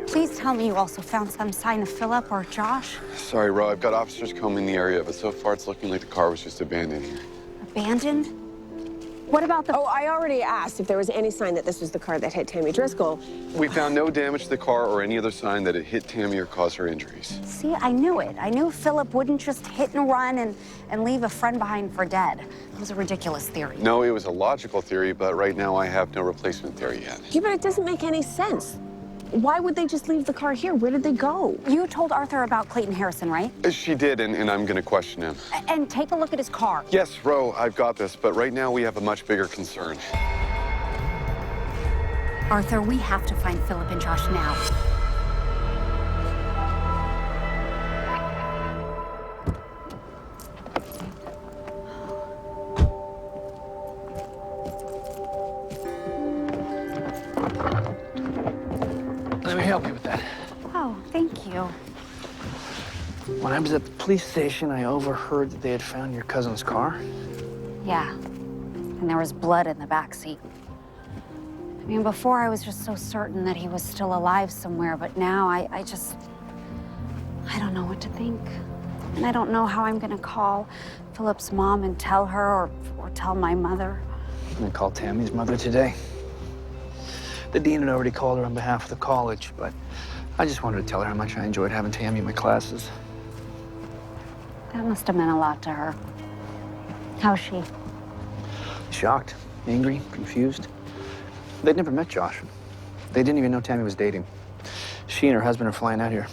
Speaker 3: please tell me you also found some sign of Philip or Josh.
Speaker 11: Sorry, Ro, I've got officers combing the area, but so far it's looking like the car was just abandoned here.
Speaker 3: Abandoned? What about the...
Speaker 5: Oh, I already asked if there was any sign that this was the car that hit Tammy Driscoll.
Speaker 11: We found no damage to the car or any other sign that it hit Tammy or caused her injuries.
Speaker 3: See, I knew it. I knew Philip wouldn't just hit and run and leave a friend behind for dead. It was a ridiculous theory.
Speaker 11: No, it was a logical theory, but right now I have no replacement theory yet.
Speaker 5: Yeah, but it doesn't make any sense. Why would they just leave the car here? Where did they go?
Speaker 3: You told Arthur about Clayton Harrison, right?
Speaker 11: She did, and I'm gonna question him.
Speaker 3: And take a look at his car.
Speaker 11: Yes, Ro, I've got this, but right now we have a much bigger concern.
Speaker 3: Arthur, we have to find Philip and Josh now.
Speaker 1: Let me help you with that.
Speaker 3: Oh, thank you.
Speaker 1: When I was at the police station, I overheard that they had found your cousin's car.
Speaker 3: Yeah, and there was blood in the back seat. I mean, before I was just so certain that he was still alive somewhere, but now I don't know what to think. And I don't know how I'm gonna call Philip's mom and tell her or tell my mother.
Speaker 1: I'm gonna call Tammy's mother today. The dean had already called her on behalf of the college, but I just wanted to tell her how much I enjoyed having Tammy in my classes.
Speaker 3: That must have meant a lot to her. How's she?
Speaker 1: Shocked, angry, confused. They'd never met Josh. They didn't even know Tammy was dating. She and her husband are flying out here.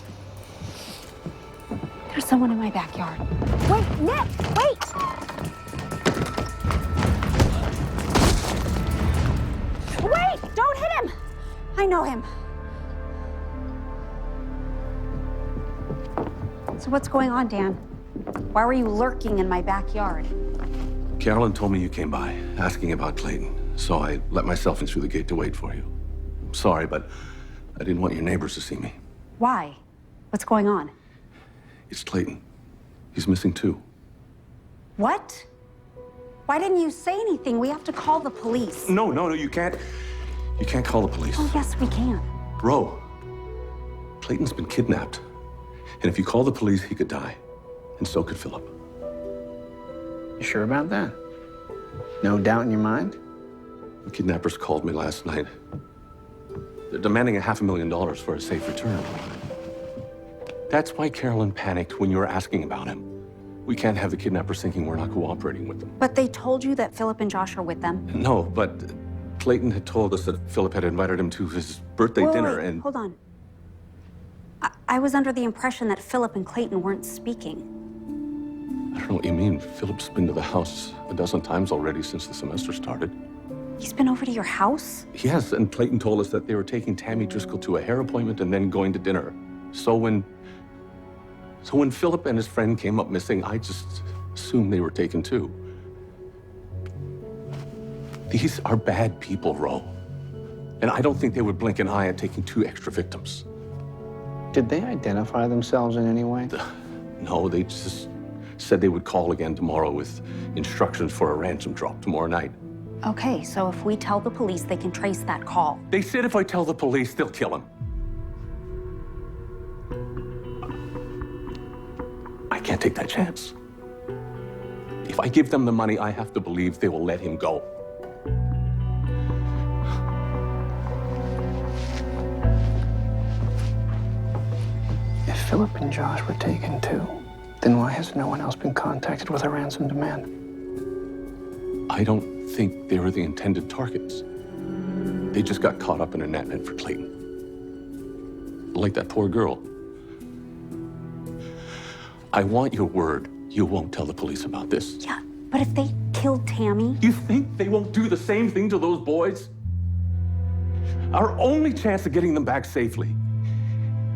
Speaker 3: There's someone in my backyard. Wait, Nick, wait! Wait, don't hit him! I know him. So what's going on, Dan? Why were you lurking in my backyard?
Speaker 10: Carolyn told me you came by, asking about Clayton. So I let myself in through the gate to wait for you. I'm sorry, but I didn't want your neighbors to see me.
Speaker 3: Why? What's going on?
Speaker 10: It's Clayton. He's missing too.
Speaker 3: What? Why didn't you say anything? We have to call the police.
Speaker 10: No, you can't. You can't call the police.
Speaker 3: Oh, yes, we can.
Speaker 10: Ro, Clayton's been kidnapped. And if you call the police, he could die. And so could Philip.
Speaker 15: You sure about that? No doubt in your mind?
Speaker 10: The kidnappers called me last night. They're demanding $500,000 for a safe return. That's why Carolyn panicked when you were asking about him. We can't have the kidnappers thinking we're not cooperating with them.
Speaker 3: But they told you that Philip and Josh are with them.
Speaker 10: No, but Clayton had told us that Philip had invited him to his birthday dinner and...
Speaker 3: Hold on. I was under the impression that Philip and Clayton weren't speaking.
Speaker 10: I don't know what you mean. Philip's been to the house a dozen times already since the semester started.
Speaker 3: He's been over to your house?
Speaker 10: Yes, and Clayton told us that they were taking Tammy Driscoll to a hair appointment and then going to dinner. So when Philip and his friend came up missing, I just assumed they were taken too. These are bad people, Ro. And I don't think they would blink an eye at taking 2 extra victims.
Speaker 15: Did they identify themselves in any way?
Speaker 10: No, they just said they would call again tomorrow with instructions for a ransom drop tomorrow night.
Speaker 3: Okay, so if we tell the police, they can trace that call.
Speaker 10: They said if I tell the police, they'll kill him. I can't take that chance. If I give them the money, I have to believe they will let him go.
Speaker 15: If Philip and Josh were taken too, then why has no one else been contacted with a ransom demand?
Speaker 10: I don't think they were the intended targets. They just got caught up in a net for Clayton. Like that poor girl. I want your word you won't tell the police about this.
Speaker 3: Yeah, but if they killed Tammy...
Speaker 10: You think they won't do the same thing to those boys? Our only chance of getting them back safely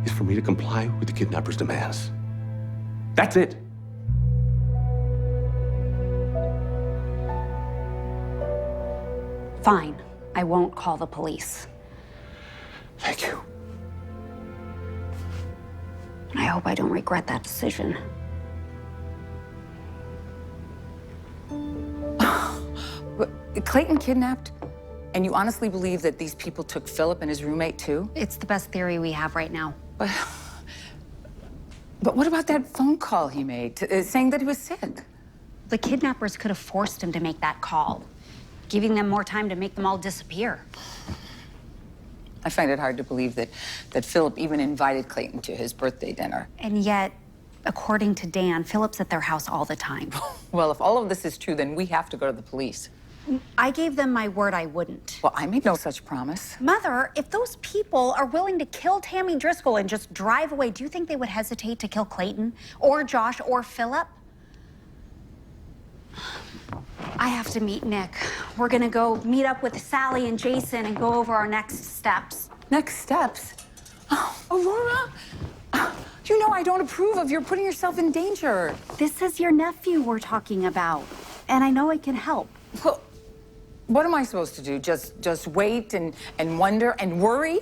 Speaker 10: is for me to comply with the kidnappers' demands. That's it.
Speaker 3: Fine, I won't call the police.
Speaker 10: Thank you.
Speaker 3: I hope I don't regret that decision.
Speaker 6: Clayton kidnapped? And you honestly believe that these people took Philip and his roommate too?
Speaker 3: It's the best theory we have right now.
Speaker 6: But what about that phone call he made saying that he was sick?
Speaker 3: The kidnappers could have forced him to make that call, giving them more time to make them all disappear.
Speaker 6: I find it hard to believe that Philip even invited Clayton to his birthday dinner.
Speaker 3: And yet, according to Dan, Philip's at their house all the time.
Speaker 6: Well, if all of this is true, then we have to go to the police.
Speaker 3: I gave them my word I wouldn't.
Speaker 6: Well, I made no such promise.
Speaker 3: Mother, if those people are willing to kill Tammy Driscoll and just drive away, do you think they would hesitate to kill Clayton or Josh or Philip? I have to meet Nick. We're gonna go meet up with Sally and Jason and go over our next steps.
Speaker 6: Next steps? Oh, Aurora, you know I don't approve of your putting yourself in danger.
Speaker 3: This is your nephew we're talking about, and I know it can help.
Speaker 6: Well, what am I supposed to do? Just wait and wonder and worry?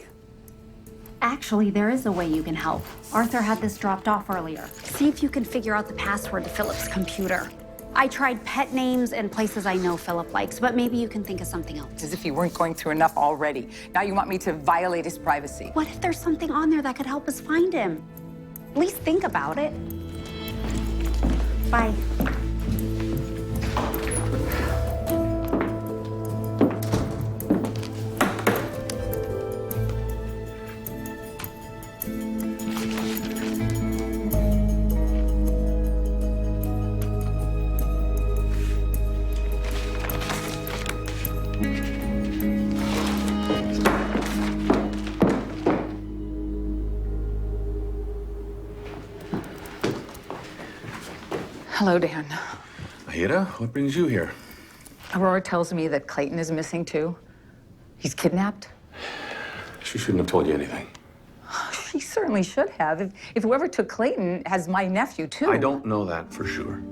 Speaker 3: Actually, there is a way you can help. Arthur had this dropped off earlier. See if you can figure out the password to Philip's computer. I tried pet names and places I know Philip likes, but maybe you can think of something else.
Speaker 6: As if you weren't going through enough already. Now you want me to violate his privacy.
Speaker 3: What if there's something on there that could help us find him? At least think about it. Bye.
Speaker 6: Hello, Dan.
Speaker 10: Aida, what brings you here?
Speaker 6: Aurora tells me that Clayton is missing too. He's kidnapped.
Speaker 10: She shouldn't have told you anything.
Speaker 6: She certainly should have. If whoever took Clayton has my nephew too.
Speaker 10: I don't know that for sure.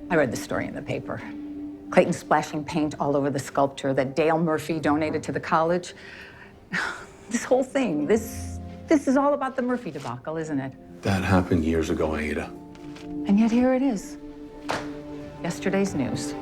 Speaker 6: I read the story in the paper. Clayton splashing paint all over the sculpture that Dale Murphy donated to the college. This whole thing, this is all about the Murphy debacle, isn't it?
Speaker 10: That happened years ago, Aida.
Speaker 6: And yet here it is. Yesterday's news.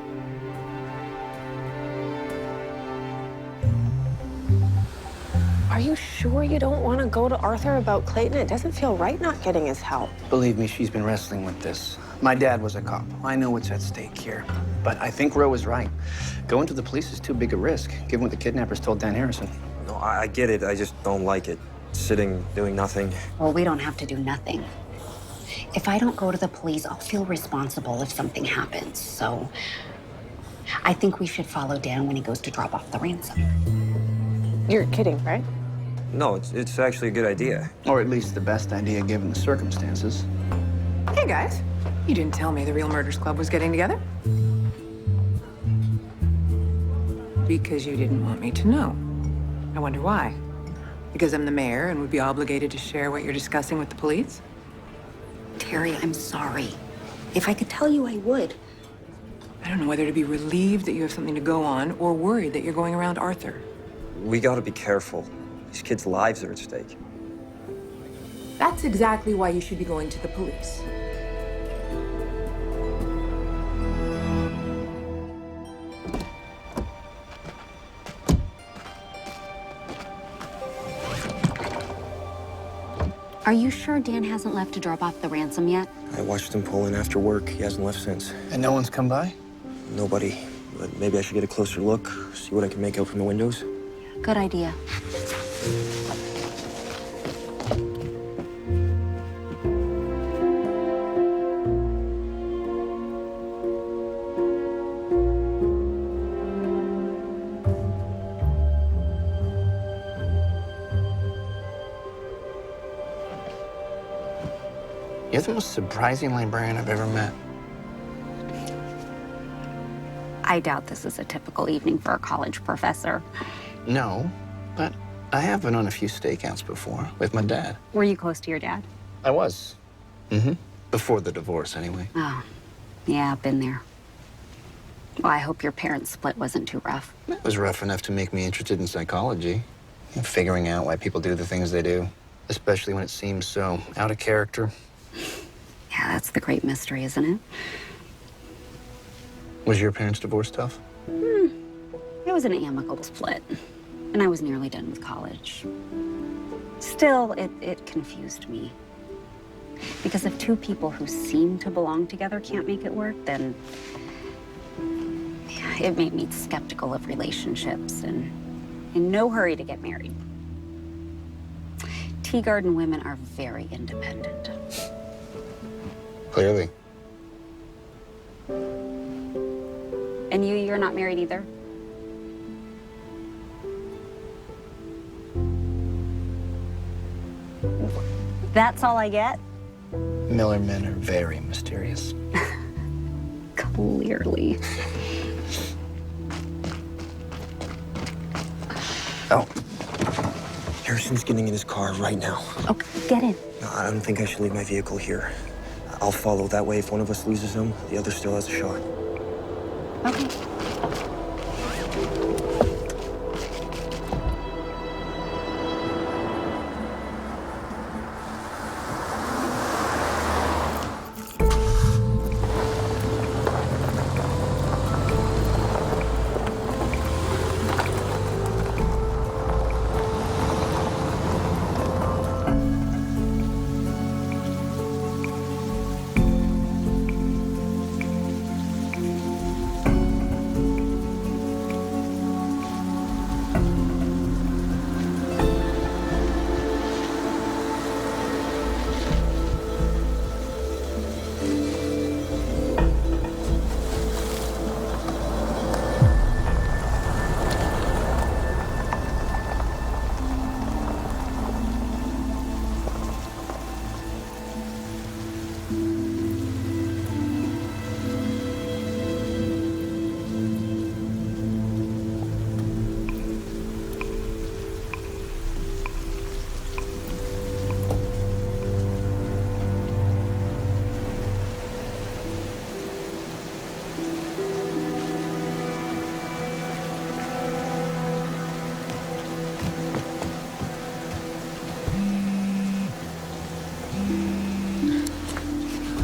Speaker 5: Are you sure you don't want to go to Arthur about Clayton? It doesn't feel right not getting his help.
Speaker 15: Believe me, she's been wrestling with this. My dad was a cop. I know what's at stake here. But I think Ro was right. Going to the police is too big a risk, given what the kidnappers told Dan Harrison.
Speaker 7: No, I get it. I just don't like it. Sitting, doing nothing.
Speaker 3: Well, we don't have to do nothing. If I don't go to the police, I'll feel responsible if something happens. So I think we should follow Dan when he goes to drop off the ransom.
Speaker 5: You're kidding, right?
Speaker 7: No, it's actually a good idea.
Speaker 15: Or at least the best idea given the circumstances.
Speaker 8: Hey, guys. You didn't tell me the Real Murders Club was getting together? Because you didn't want me to know. I wonder why. Because I'm the mayor and would be obligated to share what you're discussing with the police?
Speaker 3: Terry, I'm sorry. If I could tell you, I would.
Speaker 8: I don't know whether to be relieved that you have something to go on or worried that you're going around Arthur.
Speaker 7: We gotta be careful. These kids' lives are at stake.
Speaker 8: That's exactly why you should be going to the police.
Speaker 3: Are you sure Dan hasn't left to drop off the ransom yet?
Speaker 7: I watched him pull in after work. He hasn't left since.
Speaker 15: And no one's come by?
Speaker 7: Nobody. But maybe I should get a closer look, see what I can make out from the windows.
Speaker 3: Good idea.
Speaker 15: You're the most surprising librarian I've ever met.
Speaker 3: I doubt this is a typical evening for a college professor.
Speaker 15: No, but I have been on a few stakeouts before with my dad.
Speaker 3: Were you close to your dad?
Speaker 15: I was. Mm-hmm. Before the divorce, anyway.
Speaker 3: Oh, yeah, I've been there. Well, I hope your parents' split wasn't too rough.
Speaker 15: It was rough enough to make me interested in psychology. Figuring out why people do the things they do, especially when it seems so out of character.
Speaker 3: Yeah, that's the great mystery, isn't it?
Speaker 15: Was your parents' divorce tough?
Speaker 3: It was an amicable split, and I was nearly done with college. Still, it confused me. Because if two people who seem to belong together can't make it work, then it made me skeptical of relationships and in no hurry to get married. Teagarden women are very independent.
Speaker 15: Clearly.
Speaker 3: And you're not married either? That's all I get?
Speaker 15: Miller men are very mysterious.
Speaker 3: Clearly.
Speaker 7: Oh. Harrison's getting in his car right now.
Speaker 3: Okay, get in.
Speaker 7: No, I don't think I should leave my vehicle here. I'll follow. That way, if one of us loses him, the other still has a shot.
Speaker 3: Okay.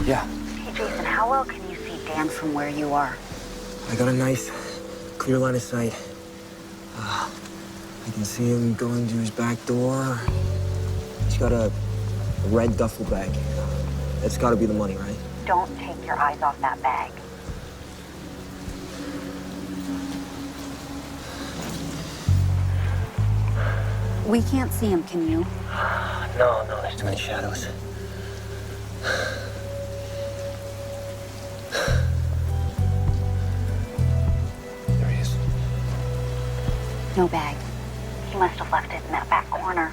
Speaker 7: Yeah.
Speaker 3: Hey, Jason, how well can you see Dan from where you are?
Speaker 7: I got a nice, clear line of sight.
Speaker 13: I can see him going to his back door. He's got a red duffel bag. That's got to be the money, right?
Speaker 3: Don't take your eyes off that bag. We can't see him, can you?
Speaker 13: No, there's too many shadows. There he is.
Speaker 3: No bag. He must have left it in that back corner.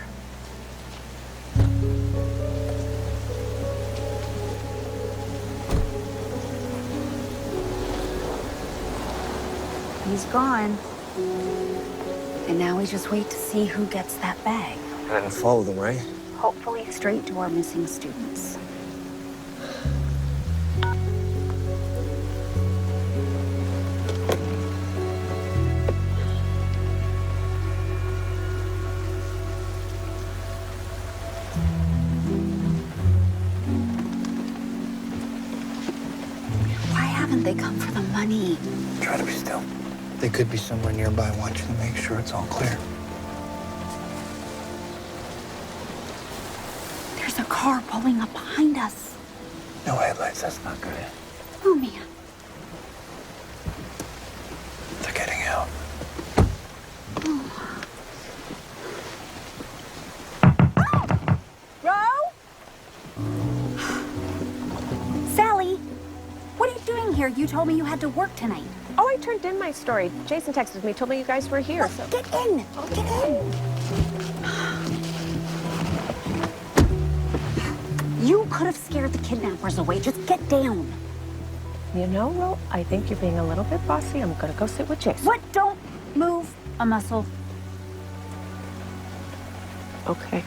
Speaker 3: He's gone. And now we just wait to see who gets that bag.
Speaker 13: And then follow them, right?
Speaker 3: Hopefully straight to our missing students. Why haven't they come for the money?
Speaker 14: Try to be still. They could be somewhere nearby watching to make sure it's all clear.
Speaker 3: There's a car pulling up behind us.
Speaker 14: No headlights, that's not good.
Speaker 3: Oh, man.
Speaker 14: They're getting out.
Speaker 3: Sally, what are you doing here? You told me you had to work tonight.
Speaker 5: Oh, I turned in my story. Jason texted me, told me you guys were here. So
Speaker 3: get in. Get in. You could have scared the kidnappers away. Just get down.
Speaker 5: You know, Ro, I think you're being a little bit bossy. I'm gonna go sit with Jason.
Speaker 3: What? Don't move a muscle.
Speaker 5: Okay.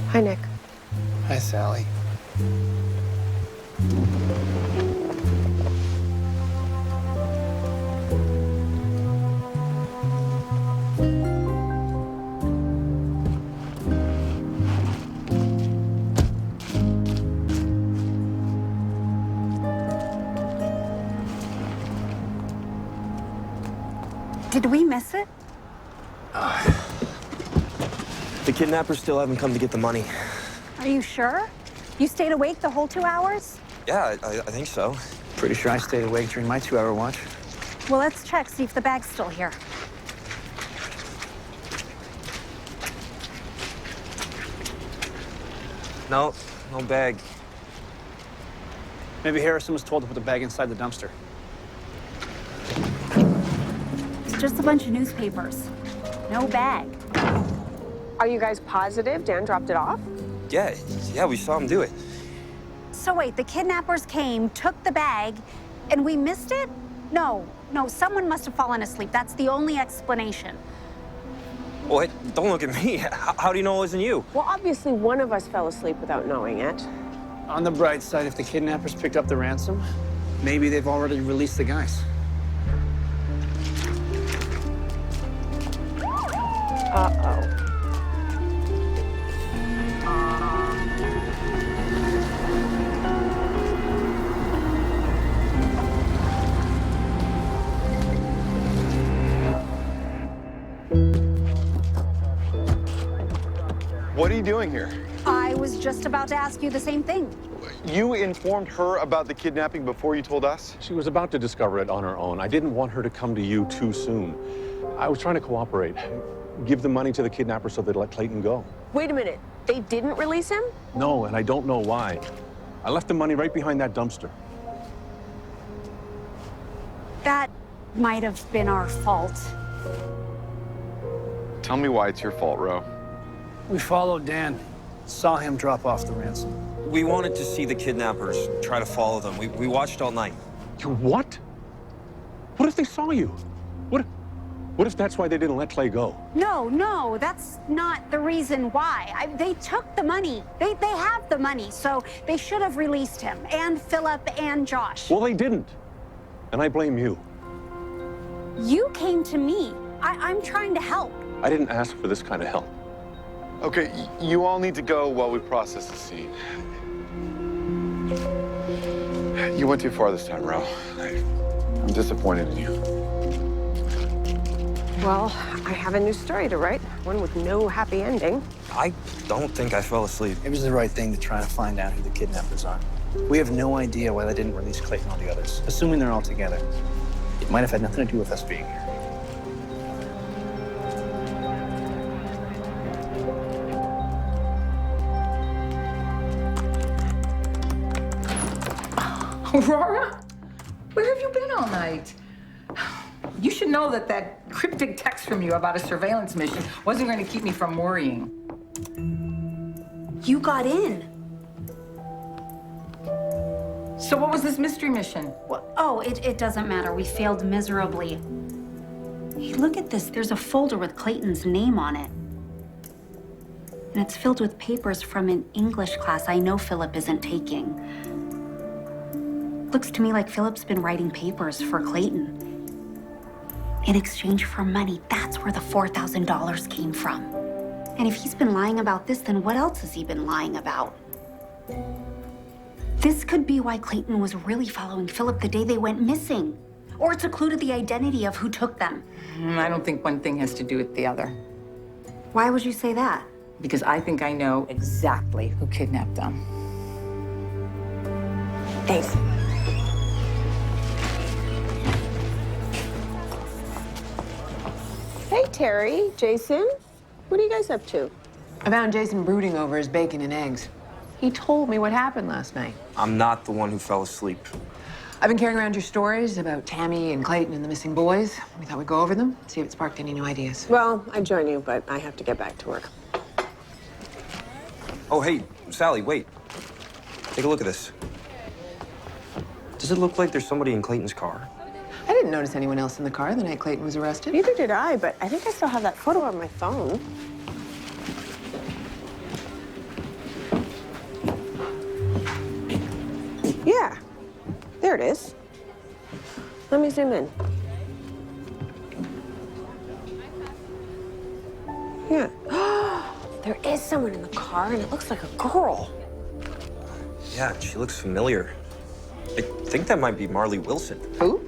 Speaker 5: Hi, Nick.
Speaker 14: Hi, Sally.
Speaker 3: Did we miss it?
Speaker 13: The kidnappers still haven't come to get the money.
Speaker 3: Are you sure? You stayed awake the whole 2 hours?
Speaker 13: Yeah, I think so.
Speaker 15: Pretty sure I stayed awake during my 2-hour watch.
Speaker 3: Well, let's check, see if the bag's still here.
Speaker 13: No bag.
Speaker 15: Maybe Harrison was told to put the bag inside the dumpster.
Speaker 3: It's just a bunch of newspapers. No bag.
Speaker 5: Are you guys positive Dan dropped it off?
Speaker 13: Yeah, we saw him do it.
Speaker 3: So wait, the kidnappers came, took the bag, and we missed it? No, someone must have fallen asleep. That's the only explanation.
Speaker 13: What? Don't look at me. How do you know it wasn't you?
Speaker 5: Well, obviously one of us fell asleep without knowing it.
Speaker 15: On the bright side, if the kidnappers picked up the ransom, maybe they've already released the guys.
Speaker 5: Uh-oh.
Speaker 11: What are you doing here?
Speaker 3: I was just about to ask you the same thing.
Speaker 11: You informed her about the kidnapping before you told us?
Speaker 10: She was about to discover it on her own. I didn't want her to come to you too soon. I was trying to cooperate. Give the money to the kidnappers so they'd let Clayton go.
Speaker 5: Wait a minute. They didn't release him?
Speaker 10: No, and I don't know why. I left the money right behind that dumpster.
Speaker 3: That might have been our fault.
Speaker 11: Tell me why it's your fault, Ro.
Speaker 15: We followed Dan, saw him drop off the ransom.
Speaker 7: We wanted to see the kidnappers, try to follow them. We watched all night.
Speaker 10: You what? What if they saw you? What if that's why they didn't let Clay go?
Speaker 3: No, that's not the reason why. They took the money. They have the money, so they should have released him, and Philip and Josh.
Speaker 10: Well, they didn't. And I blame you.
Speaker 3: You came to me. I'm trying to help.
Speaker 10: I didn't ask for this kind of help.
Speaker 11: Okay, you all need to go while we process the scene. You went too far this time, Ro. I'm disappointed in you.
Speaker 5: Well, I have a new story to write, one with no happy ending.
Speaker 7: I don't think I fell asleep.
Speaker 15: It was the right thing to try to find out who the kidnappers are. We have no idea why they didn't release Clayton or the others, assuming they're all together. It might have had nothing to do with us being here.
Speaker 6: Aurora? Where have you been all night? You should know that that cryptic text from you about a surveillance mission wasn't going to keep me from worrying.
Speaker 3: You got in.
Speaker 6: So what was this mystery mission?
Speaker 3: Well, it doesn't matter. We failed miserably. Hey, look at this. There's a folder with Clayton's name on it. And it's filled with papers from an English class I know Philip isn't taking. Looks to me like Philip's been writing papers for Clayton. In exchange for money, that's where the $4,000 came from. And if he's been lying about this, then what else has he been lying about? This could be why Clayton was really following Philip the day they went missing. Or it's a clue to the identity of who took them.
Speaker 6: I don't think one thing has to do with the other.
Speaker 3: Why would you say that?
Speaker 6: Because I think I know exactly who kidnapped them.
Speaker 5: Thanks. Hey, Terry, Jason, what are you guys up to?
Speaker 8: I found Jason brooding over his bacon and eggs. He told me what happened last night.
Speaker 7: I'm not the one who fell asleep.
Speaker 8: I've been carrying around your stories about Tammy and Clayton and the missing boys. We thought we'd go over them, see if it sparked any new ideas.
Speaker 5: Well, I'd join you, but I have to get back to work.
Speaker 7: Oh, hey, Sally, wait. Take a look at this. Does it look like there's somebody in Clayton's car?
Speaker 8: I didn't notice anyone else in the car the night Clayton was arrested.
Speaker 5: Neither did I, but I think I still have that photo on my phone. Yeah, there it is. Let me zoom in. Yeah. There is someone in the car, and it looks like a girl.
Speaker 7: Yeah, she looks familiar. I think that might be Marley Wilson.
Speaker 8: Who?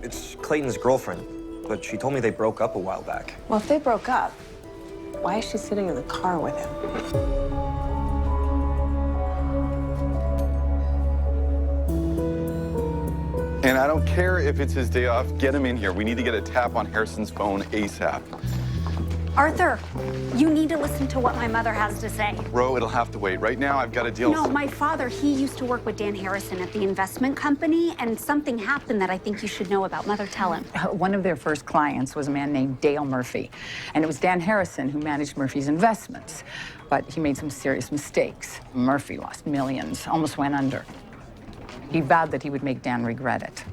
Speaker 7: It's Clayton's girlfriend, but she told me they broke up a while back.
Speaker 5: Well, if they broke up, why is she sitting in the car with him?
Speaker 11: And I don't care if it's his day off, get him in here. We need to get a tap on Harrison's phone ASAP.
Speaker 3: Arthur, you need to listen to what my mother has to say.
Speaker 11: Ro, it'll have to wait. Right now, I've got a deal.
Speaker 3: No, my father, he used to work with Dan Harrison at the investment company, and something happened that I think you should know about. Mother, tell him.
Speaker 6: One of their first clients was a man named Dale Murphy, and it was Dan Harrison who managed Murphy's investments. But he made some serious mistakes. Murphy lost millions, almost went under. He vowed that he would make Dan regret it.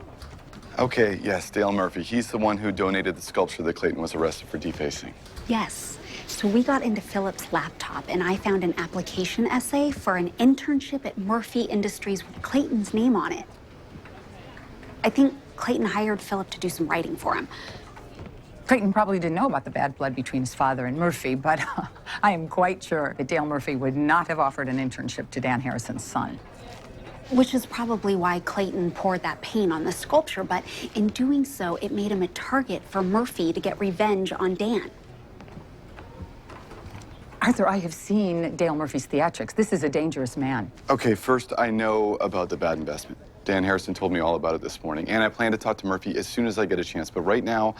Speaker 11: Okay, yes, Dale Murphy. He's the one who donated the sculpture that Clayton was arrested for defacing.
Speaker 3: Yes. So we got into Philip's laptop, and I found an application essay for an internship at Murphy Industries with Clayton's name on it. I think Clayton hired Philip to do some writing for him.
Speaker 6: Clayton probably didn't know about the bad blood between his father and Murphy, but I am quite sure that Dale Murphy would not have offered an internship to Dan Harrison's son.
Speaker 3: Which is probably why Clayton poured that paint on the sculpture, but in doing so, it made him a target for Murphy to get revenge on Dan.
Speaker 6: Arthur, I have seen Dale Murphy's theatrics. This is a dangerous man.
Speaker 11: Okay, first, I know about the bad investment. Dan Harrison told me all about it this morning, and I plan to talk to Murphy as soon as I get a chance. But right now,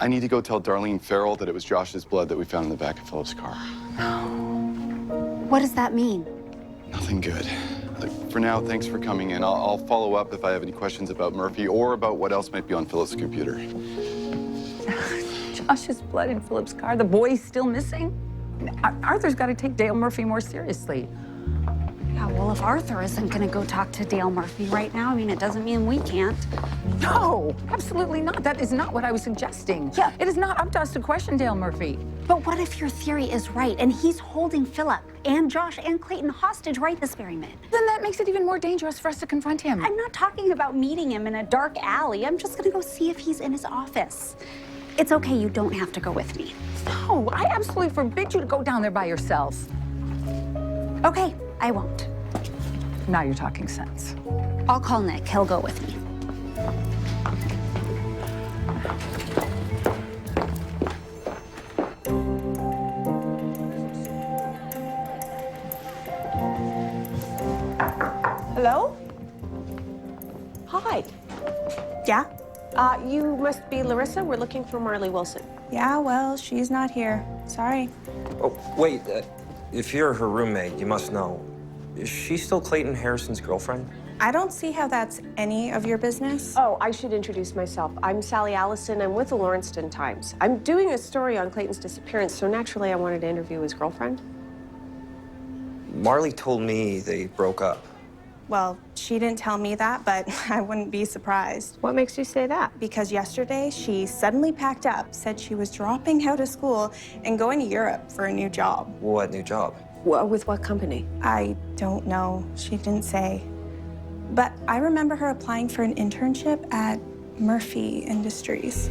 Speaker 11: I need to go tell Darlene Farrell that it was Josh's blood that we found in the back of Philip's car.
Speaker 3: What does that mean?
Speaker 11: Nothing good. Look, for now, thanks for coming in. I'll follow up if I have any questions about Murphy or about what else might be on Philip's computer.
Speaker 6: Josh's blood in Philip's car. The boy's still missing? Arthur's got to take Dale Murphy more seriously.
Speaker 3: Yeah, well, if Arthur isn't going to go talk to Dale Murphy right now, I mean, it doesn't mean we can't.
Speaker 6: No, absolutely not. That is not what I was suggesting. Yeah. It is not up to us to question Dale Murphy.
Speaker 3: But what if your theory is right and he's holding Philip and Josh and Clayton hostage right this very minute?
Speaker 6: Then that makes it even more dangerous for us to confront him.
Speaker 3: I'm not talking about meeting him in a dark alley. I'm just going to go see if he's in his office. It's okay, you don't have to go with me.
Speaker 6: No, I absolutely forbid you to go down there by yourself.
Speaker 3: Okay, I won't.
Speaker 6: Now you're talking sense.
Speaker 3: I'll call Nick. He'll go with me.
Speaker 5: Hello? Hi.
Speaker 19: Yeah?
Speaker 5: You must be Larissa. We're looking for Marley Wilson.
Speaker 19: Yeah, well, she's not here. Sorry.
Speaker 7: Oh, wait. If you're her roommate, you must know. Is she still Clayton Harrison's girlfriend?
Speaker 19: I don't see how that's any of your business.
Speaker 5: Oh, I should introduce myself. I'm Sally Allison. I'm with the Lawrencetown Times. I'm doing a story on Clayton's disappearance, so naturally I wanted to interview his girlfriend.
Speaker 7: Marley told me they broke up.
Speaker 19: Well, she didn't tell me that, but I wouldn't be surprised.
Speaker 5: What makes you say that?
Speaker 19: Because yesterday she suddenly packed up, said she was dropping out of school and going to Europe for a new job.
Speaker 7: What new job?
Speaker 5: With what company?
Speaker 19: I don't know. She didn't say. But I remember her applying for an internship at Murphy Industries.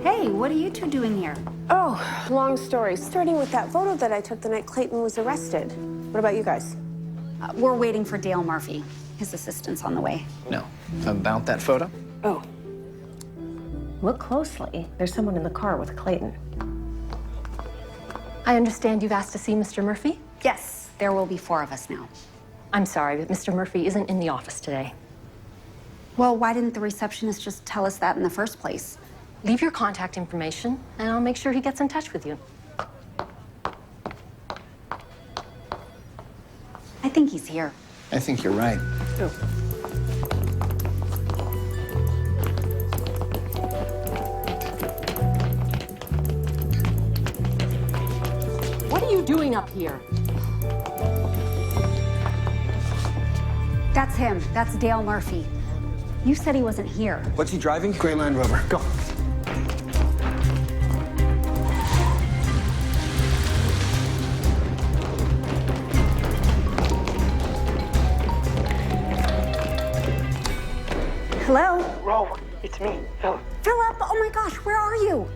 Speaker 3: Hey, what are you two doing here?
Speaker 5: Oh, long story. Starting with that photo that I took the night Clayton was arrested. What about you guys?
Speaker 3: We're waiting for Dale Murphy. His assistant's on the way.
Speaker 15: No. About that photo?
Speaker 5: Oh. Look closely. There's someone in the car with Clayton.
Speaker 2: I understand you've asked to see Mr. Murphy?
Speaker 3: Yes, there will be 4 of us now.
Speaker 2: I'm sorry, but Mr. Murphy isn't in the office today.
Speaker 3: Well, why didn't the receptionist just tell us that in the first place?
Speaker 2: Leave your contact information, and I'll make sure he gets in touch with you.
Speaker 3: I think he's here.
Speaker 15: I think you're right.
Speaker 5: Oh.
Speaker 2: What are you doing up here?
Speaker 3: That's him. That's Dale Murphy. You said he wasn't here.
Speaker 7: What's he driving?
Speaker 15: Gray Land Rover. Go.
Speaker 3: Hello?
Speaker 16: Ro, it's me, Philip.
Speaker 3: Philip, oh my gosh, where are you?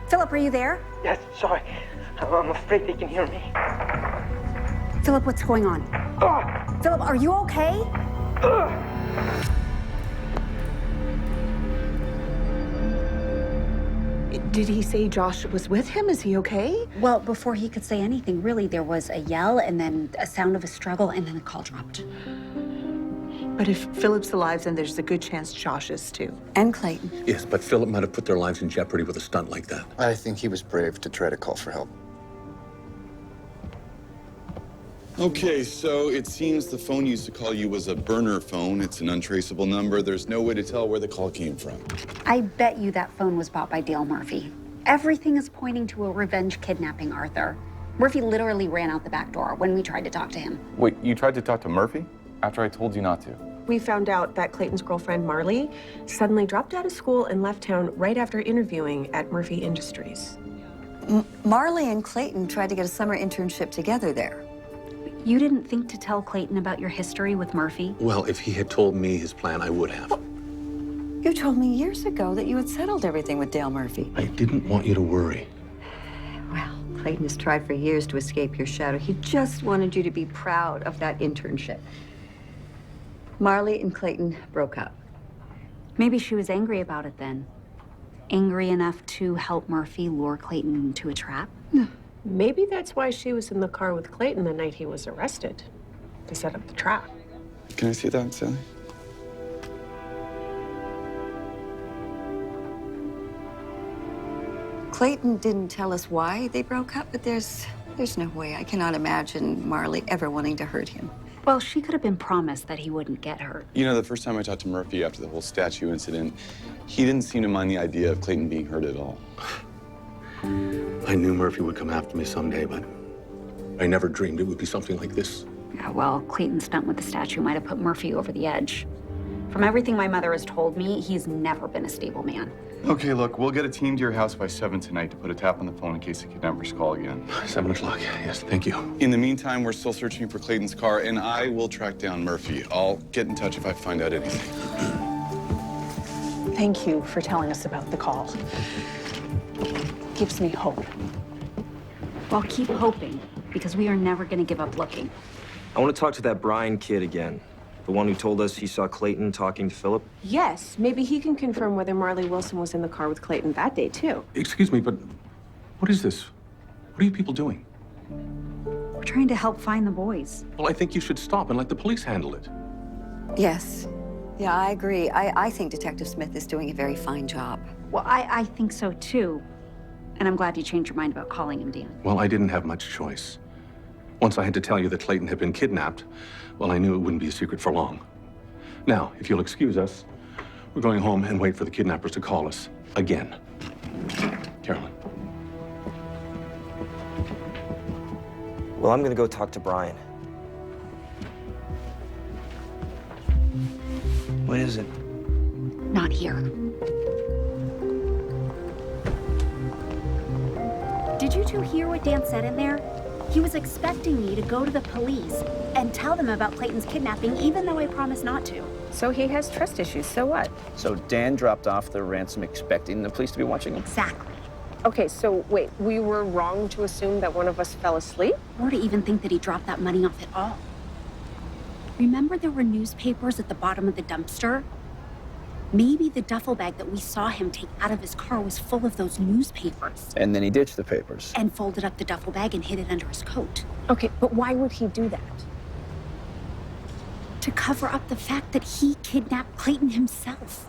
Speaker 3: Philip, are you there?
Speaker 16: Yes, sorry. I'm afraid they can hear me.
Speaker 3: Philip, what's going on? Philip, are you okay?
Speaker 19: Did he say Josh was with him? Is he okay?
Speaker 3: Well, before he could say anything, really, there was a yell and then a sound of a struggle and then the call dropped.
Speaker 19: But if Philip's alive, then there's a good chance Josh is too.
Speaker 4: And Clayton.
Speaker 10: Yes, but Philip might have put their lives in jeopardy with a stunt like that.
Speaker 18: I think he was brave to try to call for help.
Speaker 11: Okay, so it seems the phone used to call you was a burner phone. It's an untraceable number. There's no way to tell where the call came from.
Speaker 3: I bet you that phone was bought by Dale Murphy. Everything is pointing to a revenge kidnapping, Arthur. Murphy literally ran out the back door when we tried to talk to him.
Speaker 20: Wait, you tried to talk to Murphy? After I told you not to?
Speaker 5: We found out that Clayton's girlfriend, Marley, suddenly dropped out of school and left town right after interviewing at Murphy Industries.
Speaker 4: Marley and Clayton tried to get a summer internship together there.
Speaker 3: You didn't think to tell Clayton about your history with Murphy?
Speaker 10: Well, if he had told me his plan, I would have.
Speaker 4: You told me years ago that you had settled everything with Dale Murphy.
Speaker 10: I didn't want you to worry.
Speaker 4: Well, Clayton has tried for years to escape your shadow. He just wanted you to be proud of that internship. Marley and Clayton broke up.
Speaker 3: Maybe she was angry about it then. Angry enough to help Murphy lure Clayton into a trap?
Speaker 5: Maybe that's why she was in the car with Clayton the night he was arrested, to set up the trap.
Speaker 11: Can I see that, Sally?
Speaker 4: Clayton didn't tell us why they broke up, but there's no way. I cannot imagine Marley ever wanting to hurt him.
Speaker 3: Well, she could have been promised that he wouldn't get hurt.
Speaker 11: You know, the first time I talked to Murphy after the whole statue incident, he didn't seem to mind the idea of Clayton being hurt at all.
Speaker 10: I knew Murphy would come after me someday, but I never dreamed it would be something like this.
Speaker 3: Yeah, well, Clayton's stunt with the statue might have put Murphy over the edge. From everything my mother has told me, he's never been a stable man.
Speaker 20: Okay, look, we'll get a team to your house by 7 tonight to put a tap on the phone in case the kidnappers call again.
Speaker 10: 7 o'clock, yes, thank you.
Speaker 11: In the meantime, we're still searching for Clayton's car, and I will track down Murphy. I'll get in touch if I find out anything.
Speaker 19: Thank you for telling us about the call. Gives me hope.
Speaker 3: Well, keep hoping, because we are never going to give up looking.
Speaker 7: I want to talk to that Brian kid again. The one who told us he saw Clayton talking to Philip?
Speaker 5: Yes, maybe he can confirm whether Marley Wilson was in the car with Clayton that day, too.
Speaker 10: Excuse me, but what is this? What are you people doing?
Speaker 3: We're trying to help find the boys.
Speaker 10: Well, I think you should stop and let the police handle it.
Speaker 4: Yes. Yeah, I agree. I think Detective Smith is doing a very fine job.
Speaker 3: Well, I think so too. And I'm glad you changed your mind about calling him Dan.
Speaker 10: Well, I didn't have much choice. Once I had to tell you that Clayton had been kidnapped, well, I knew it wouldn't be a secret for long. Now, if you'll excuse us, we're going home and wait for the kidnappers to call us again. Carolyn.
Speaker 7: Well, I'm gonna go talk to Brian.
Speaker 14: What is it?
Speaker 3: Not here. Did you two hear what Dan said in there? He was expecting me to go to the police and tell them about Clayton's kidnapping, even though I promised not to.
Speaker 5: So he has trust issues, so what?
Speaker 15: So Dan dropped off the ransom expecting the police to be watching him?
Speaker 3: Exactly.
Speaker 5: Okay, so wait, we were wrong to assume that one of us fell asleep?
Speaker 3: Or to even think that he dropped that money off at all. Remember there were newspapers at the bottom of the dumpster? Maybe the duffel bag that we saw him take out of his car was full of those newspapers.
Speaker 15: And then he ditched the papers.
Speaker 3: And folded up the duffel bag and hid it under his coat.
Speaker 5: Okay, but why would he do that?
Speaker 3: To cover up the fact that he kidnapped Clayton himself.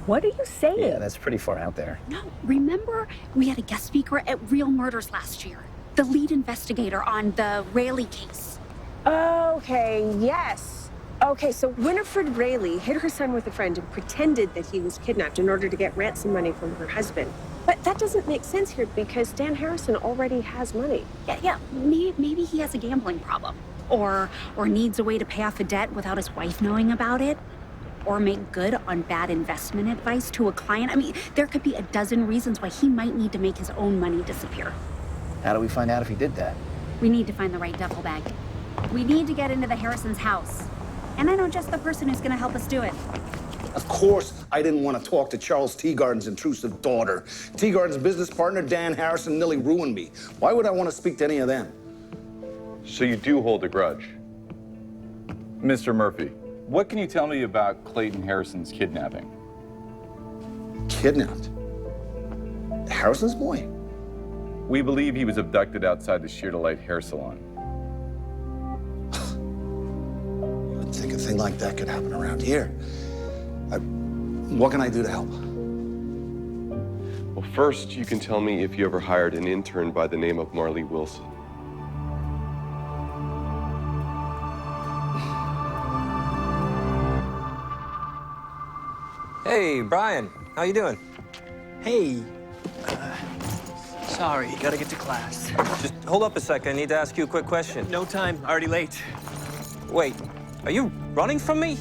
Speaker 5: What are you saying?
Speaker 15: Yeah, that's pretty far out there.
Speaker 3: No, remember we had a guest speaker at Real Murders last year? The lead investigator on the Rayleigh case.
Speaker 5: Okay, yes. Okay, so Winifred Rayleigh hid her son with a friend and pretended that he was kidnapped in order to get ransom money from her husband. But that doesn't make sense here because Dan Harrison already has money.
Speaker 3: Yeah, maybe he has a gambling problem. Or needs a way to pay off a debt without his wife knowing about it. Or make good on bad investment advice to a client. I mean, there could be a dozen reasons why he might need to make his own money disappear.
Speaker 15: How do we find out if he did that?
Speaker 3: We need to find the right duffel bag. We need to get into the Harrison's house. And I know just the person who's gonna help us do it.
Speaker 12: Of course, I didn't want to talk to Charles Teagarden's intrusive daughter. Teagarden's business partner, Dan Harrison, nearly ruined me. Why would I want to speak to any of them?
Speaker 20: So you do hold a grudge? Mr. Murphy, what can you tell me about Clayton Harrison's kidnapping?
Speaker 12: Kidnapped? Harrison's boy?
Speaker 20: We believe he was abducted outside the Sheer Delight hair salon.
Speaker 12: I think a thing like that could happen around here. What can I do to help?
Speaker 20: Well, first, you can tell me if you ever hired an intern by the name of Marley Wilson.
Speaker 7: Hey, Brian. How you doing?
Speaker 9: Hey. Sorry, gotta get to class.
Speaker 7: Just hold up a sec. I need to ask you a quick question.
Speaker 9: No time, already late.
Speaker 7: Wait, are you running from me?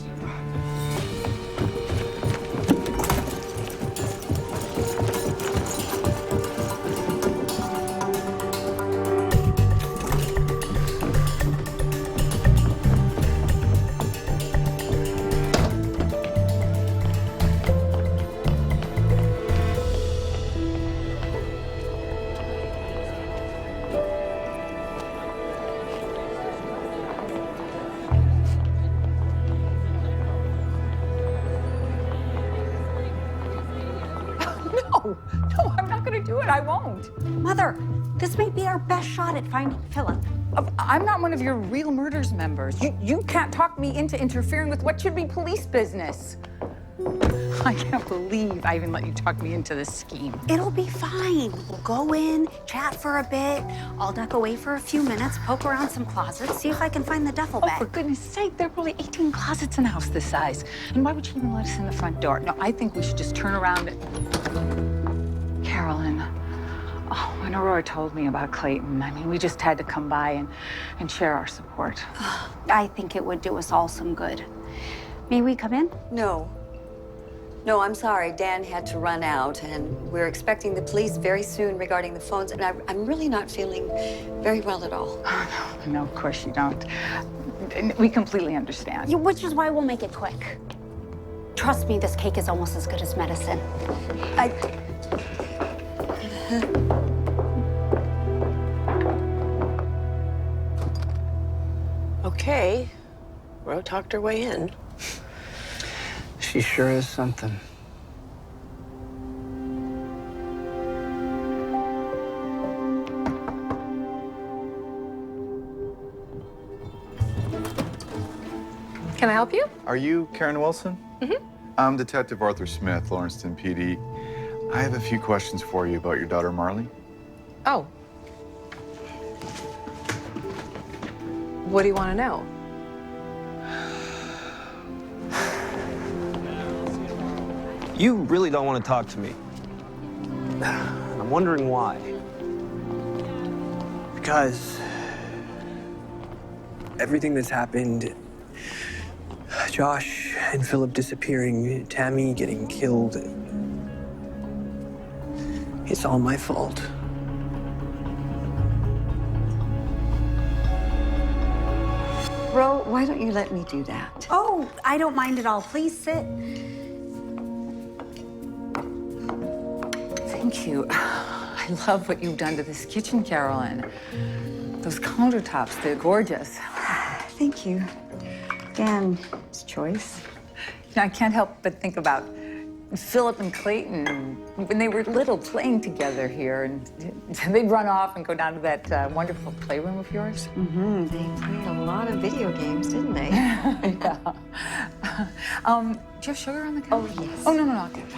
Speaker 6: No, I'm not gonna do it. I won't.
Speaker 3: Mother, this may be our best shot at finding Philip.
Speaker 6: I'm not one of your Real Murders members. You can't talk me into interfering with what should be police business. I can't believe I even let you talk me into this scheme.
Speaker 3: It'll be fine. We'll go in, chat for a bit. I'll duck away for a few minutes, poke around some closets, see if I can find the duffel bag.
Speaker 6: Oh, for goodness sake, there are probably 18 closets in a house this size. And why would you even let us in the front door? No, I think we should just turn around and... Carolyn, oh, when Aurora told me about Clayton, I mean, we just had to come by and share our support.
Speaker 3: I think it would do us all some good. May we come in?
Speaker 4: No. No, I'm sorry. Dan had to run out, and we're expecting the police very soon regarding the phones, and I'm really not feeling very well at all.
Speaker 6: Oh, no, of course you don't. We completely understand.
Speaker 3: Yeah, which is why we'll make it quick. Trust me, this cake is almost as good as medicine.
Speaker 5: Okay, Ro talked her way in.
Speaker 14: She sure is something.
Speaker 17: Can I help you?
Speaker 11: Are you Karen Wilson?
Speaker 17: Mm-hmm.
Speaker 11: I'm Detective Arthur Smith, Lawrencetown PD. I have a few questions for you about your daughter, Marley.
Speaker 17: Oh. What do you want to know?
Speaker 7: You really don't want to talk to me. I'm wondering why.
Speaker 9: Because everything that's happened, Josh and Philip disappearing, Tammy getting killed, it's all my fault.
Speaker 4: Ro, why don't you let me do that?
Speaker 3: Oh, I don't mind at all. Please sit.
Speaker 6: Thank you. I love what you've done to this kitchen, Carolyn. Those countertops, they're gorgeous.
Speaker 4: Thank you. Dan's choice.
Speaker 6: You know, I can't help but think about Philip and Clayton when they were little playing together here, and they'd run off and go down to that wonderful playroom of yours.
Speaker 4: Mm-hmm. They played a lot of video games, didn't they?
Speaker 6: Yeah. Do you have sugar on the counter?
Speaker 4: Oh, yes.
Speaker 6: Oh, no, I'll get it.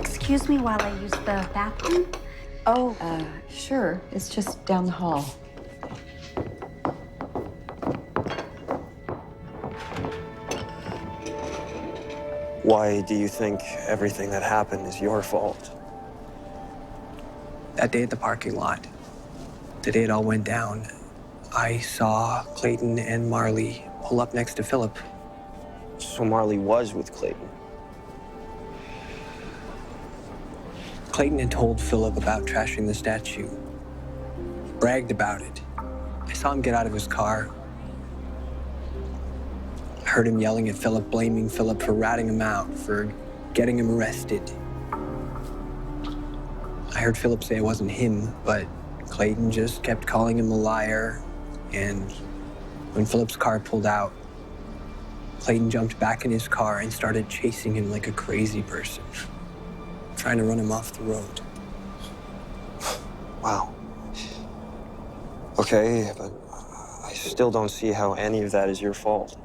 Speaker 3: Excuse me while I use the bathroom.
Speaker 4: Oh, sure. It's just down the hall.
Speaker 7: Why do you think everything that happened is your fault?
Speaker 9: That day at the parking lot, the day it all went down, I saw Clayton and Marley pull up next to Philip.
Speaker 7: So Marley was with Clayton.
Speaker 9: Clayton had told Philip about trashing the statue. Bragged about it. I saw him get out of his car. I heard him yelling at Philip, blaming Philip for ratting him out, for getting him arrested. I heard Philip say it wasn't him, but Clayton just kept calling him a liar. And when Philip's car pulled out, Clayton jumped back in his car and started chasing him like a crazy person, trying to run him off the road.
Speaker 7: Wow. Okay, but I still don't see how any of that is your fault.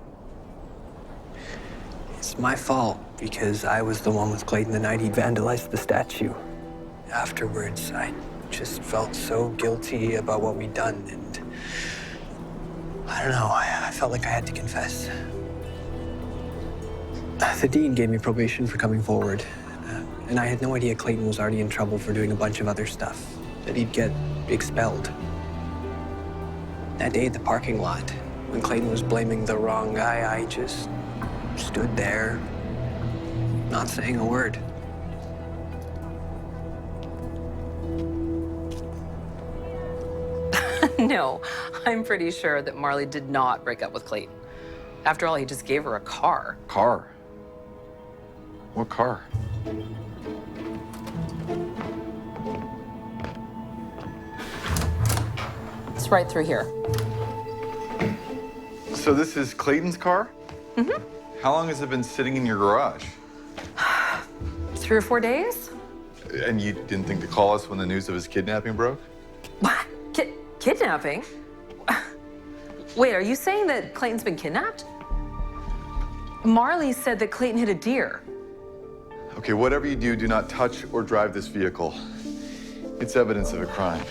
Speaker 9: It's my fault because I was the one with Clayton the night he vandalized the statue. Afterwards, I just felt so guilty about what we'd done, and I don't know, I felt like I had to confess. The dean gave me probation for coming forward. And I had no idea Clayton was already in trouble for doing a bunch of other stuff, that he'd get expelled. That day at the parking lot, when Clayton was blaming the wrong guy, I just stood there, not saying a word.
Speaker 17: No, I'm pretty sure that Marley did not break up with Clayton. After all, he just gave her a car.
Speaker 11: Car? What car?
Speaker 17: It's right through here.
Speaker 11: So this is Clayton's car?
Speaker 17: Mm-hmm.
Speaker 11: How long has it been sitting in your garage?
Speaker 17: 3 or 4 days?
Speaker 11: And you didn't think to call us when the news of his kidnapping broke?
Speaker 17: What? Kidnapping? Wait, are you saying that Clayton's been kidnapped? Marley said that Clayton hit a deer.
Speaker 11: Okay, whatever you do, do not touch or drive this vehicle. It's evidence of a crime.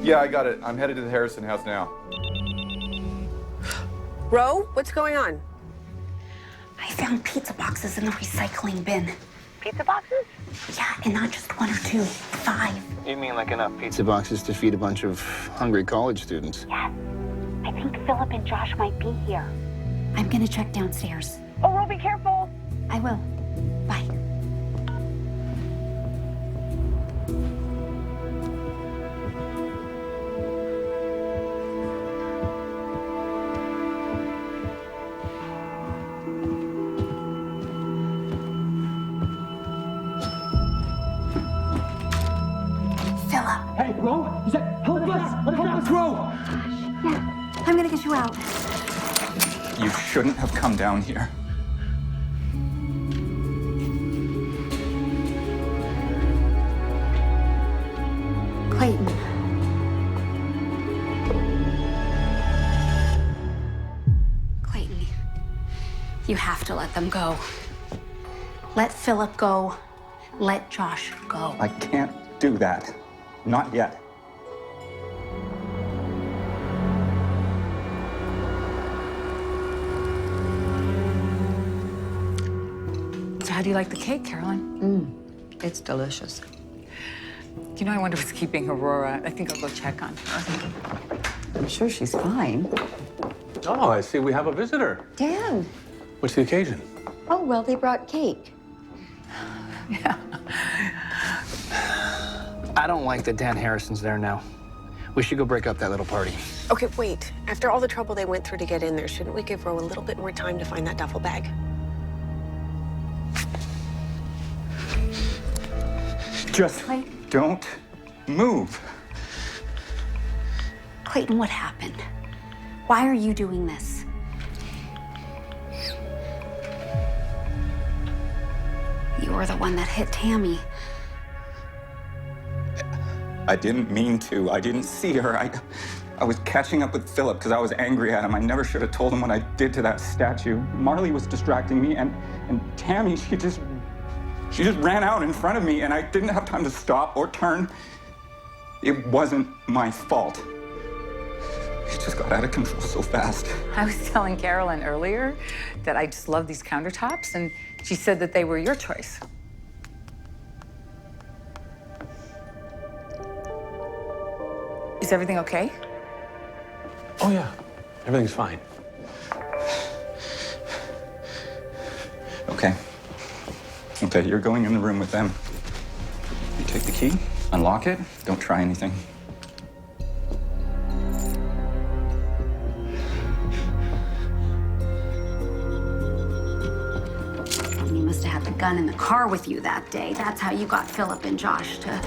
Speaker 11: Yeah, I got it. I'm headed to the Harrison house now.
Speaker 5: Ro, what's going on?
Speaker 3: I found pizza boxes in the recycling bin.
Speaker 22: Pizza boxes?
Speaker 3: Yeah, and not just 1 or 2, 5.
Speaker 15: You mean like enough pizza boxes to feed a bunch of hungry college students?
Speaker 3: Yes. I think Philip and Josh might be here. I'm gonna check downstairs.
Speaker 22: Oh, Ro, be careful.
Speaker 3: I will. Bye.
Speaker 1: You shouldn't have come down here.
Speaker 3: Clayton. Clayton, you have to let them go. Let Philip go. Let Josh go.
Speaker 1: I can't do that. Not yet.
Speaker 6: So how do you like the cake, Caroline?
Speaker 4: It's delicious.
Speaker 6: You know, I wonder what's keeping Aurora. I think I'll go check on her.
Speaker 4: I'm sure she's fine.
Speaker 10: Oh, I see we have a visitor.
Speaker 4: Dan.
Speaker 10: What's the occasion?
Speaker 4: Oh, well, they brought cake.
Speaker 13: I don't like that Dan Harrison's there now. We should go break up that little party.
Speaker 5: Okay, wait. After all the trouble they went through to get in there, shouldn't we give Ro a little bit more time to find that duffel bag?
Speaker 1: Just don't move.
Speaker 3: Clayton, what happened? Why are you doing this? You're the one that hit Tammy.
Speaker 1: I didn't mean to. I didn't see her. I was catching up with Philip because I was angry at him. I never should have told him what I did to that statue. Marley was distracting me, and Tammy, she just ran out in front of me, and I didn't have time to stop or turn. It wasn't my fault. It just got out of control so fast.
Speaker 6: I was telling Carolyn earlier that I just love these countertops, and she said that they were your choice. Is everything okay?
Speaker 10: Oh, yeah. Everything's fine.
Speaker 1: Okay. Okay, you're going in the room with them. You take the key, unlock it, don't try anything.
Speaker 3: You must have had the gun in the car with you that day. That's how you got Philip and Josh to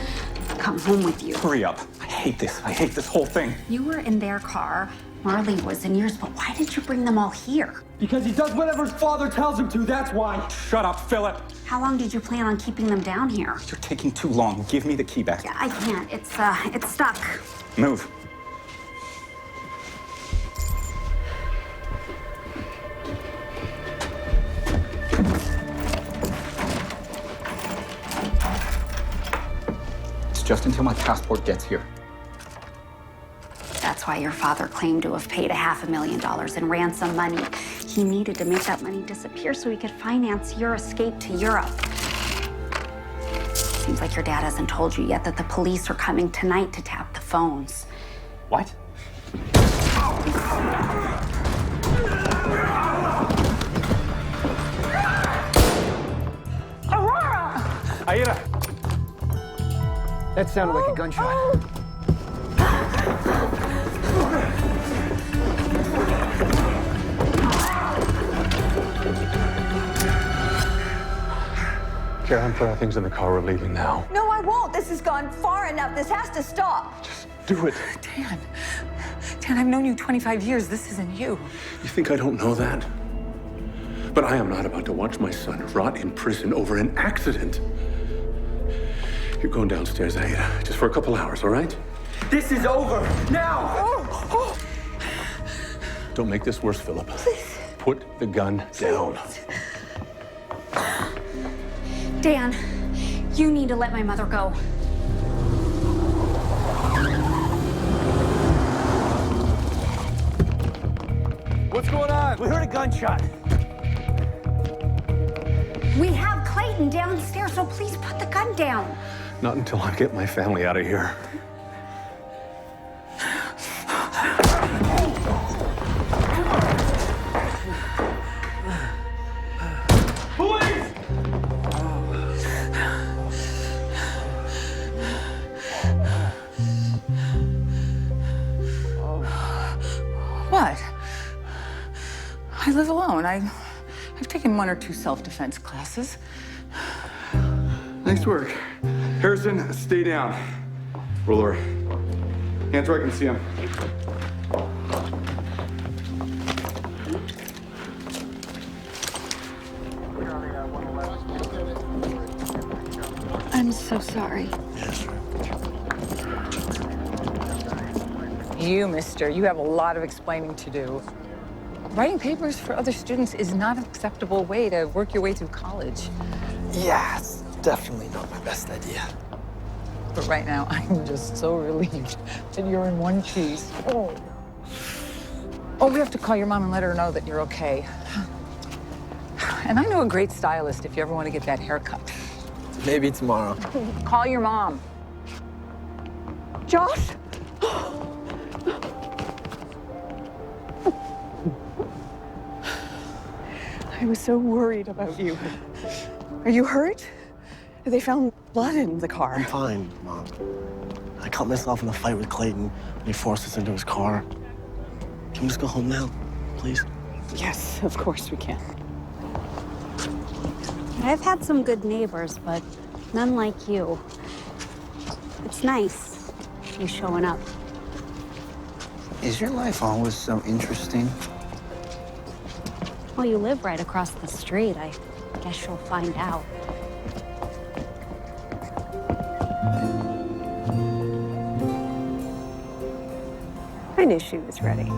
Speaker 3: come home with you.
Speaker 1: Hurry up. I hate this. I hate this whole thing.
Speaker 3: You were in their car. Marley was in yours, but why did you bring them all here?
Speaker 13: Because he does whatever his father tells him to, that's why.
Speaker 1: Shut up, Philip.
Speaker 3: How long did you plan on keeping them down here?
Speaker 1: You're taking too long. Give me the key back.
Speaker 3: Yeah, I can't. It's stuck.
Speaker 1: Move. It's just until my passport gets here.
Speaker 3: That's why your father claimed to have paid $500,000 in ransom money. He needed to make that money disappear so he could finance your escape to Europe. Seems like your dad hasn't told you yet that the police are coming tonight to tap the phones.
Speaker 1: What?
Speaker 3: Aurora!
Speaker 13: Aida! That sounded like a gunshot.
Speaker 10: Karen, put our things in the car. We're leaving now.
Speaker 4: No, I won't. This has gone far enough. This has to stop.
Speaker 10: Do it.
Speaker 6: Dan, I've known you 25 years. This isn't you.
Speaker 10: You think I don't know that? But I am not about to watch my son rot in prison over an accident. You're going downstairs, Aida, just for a couple hours, all right?
Speaker 13: This is over, now!
Speaker 10: Don't make this worse, Philip. Please. Put the gun down.
Speaker 3: Dan, you need to let my mother go.
Speaker 13: What's going on? We heard a gunshot.
Speaker 3: We have Clayton downstairs, so please put the gun down.
Speaker 10: Not until I get my family out of here.
Speaker 6: What? I live alone. I've taken 1 or 2 self-defense classes.
Speaker 11: Nice work. Harrison, stay down. Roll over. Hands where I can see him.
Speaker 4: I'm so sorry.
Speaker 14: Yes.
Speaker 6: You, mister, you have a lot of explaining to do. Writing papers for other students is not an acceptable way to work your way through college.
Speaker 14: Yeah, it's definitely not my best idea.
Speaker 6: But right now, I'm just so relieved that you're in one piece. Oh. Oh, we have to call your mom and let her know that you're okay. And I know a great stylist if you ever want to get that haircut.
Speaker 14: Maybe tomorrow.
Speaker 6: Call your mom.
Speaker 19: Josh? I was so worried about you. Are you hurt? They found blood in the car.
Speaker 14: I'm fine, Mom. I caught myself in a fight with Clayton when he forced us into his car. Can we just go home now, please?
Speaker 19: Yes, of course we can.
Speaker 3: I've had some good neighbors, but none like you. It's nice, you showing up.
Speaker 14: Is your life always so interesting?
Speaker 3: Well, you live right across the street. I guess you'll find out.
Speaker 5: I knew she was ready.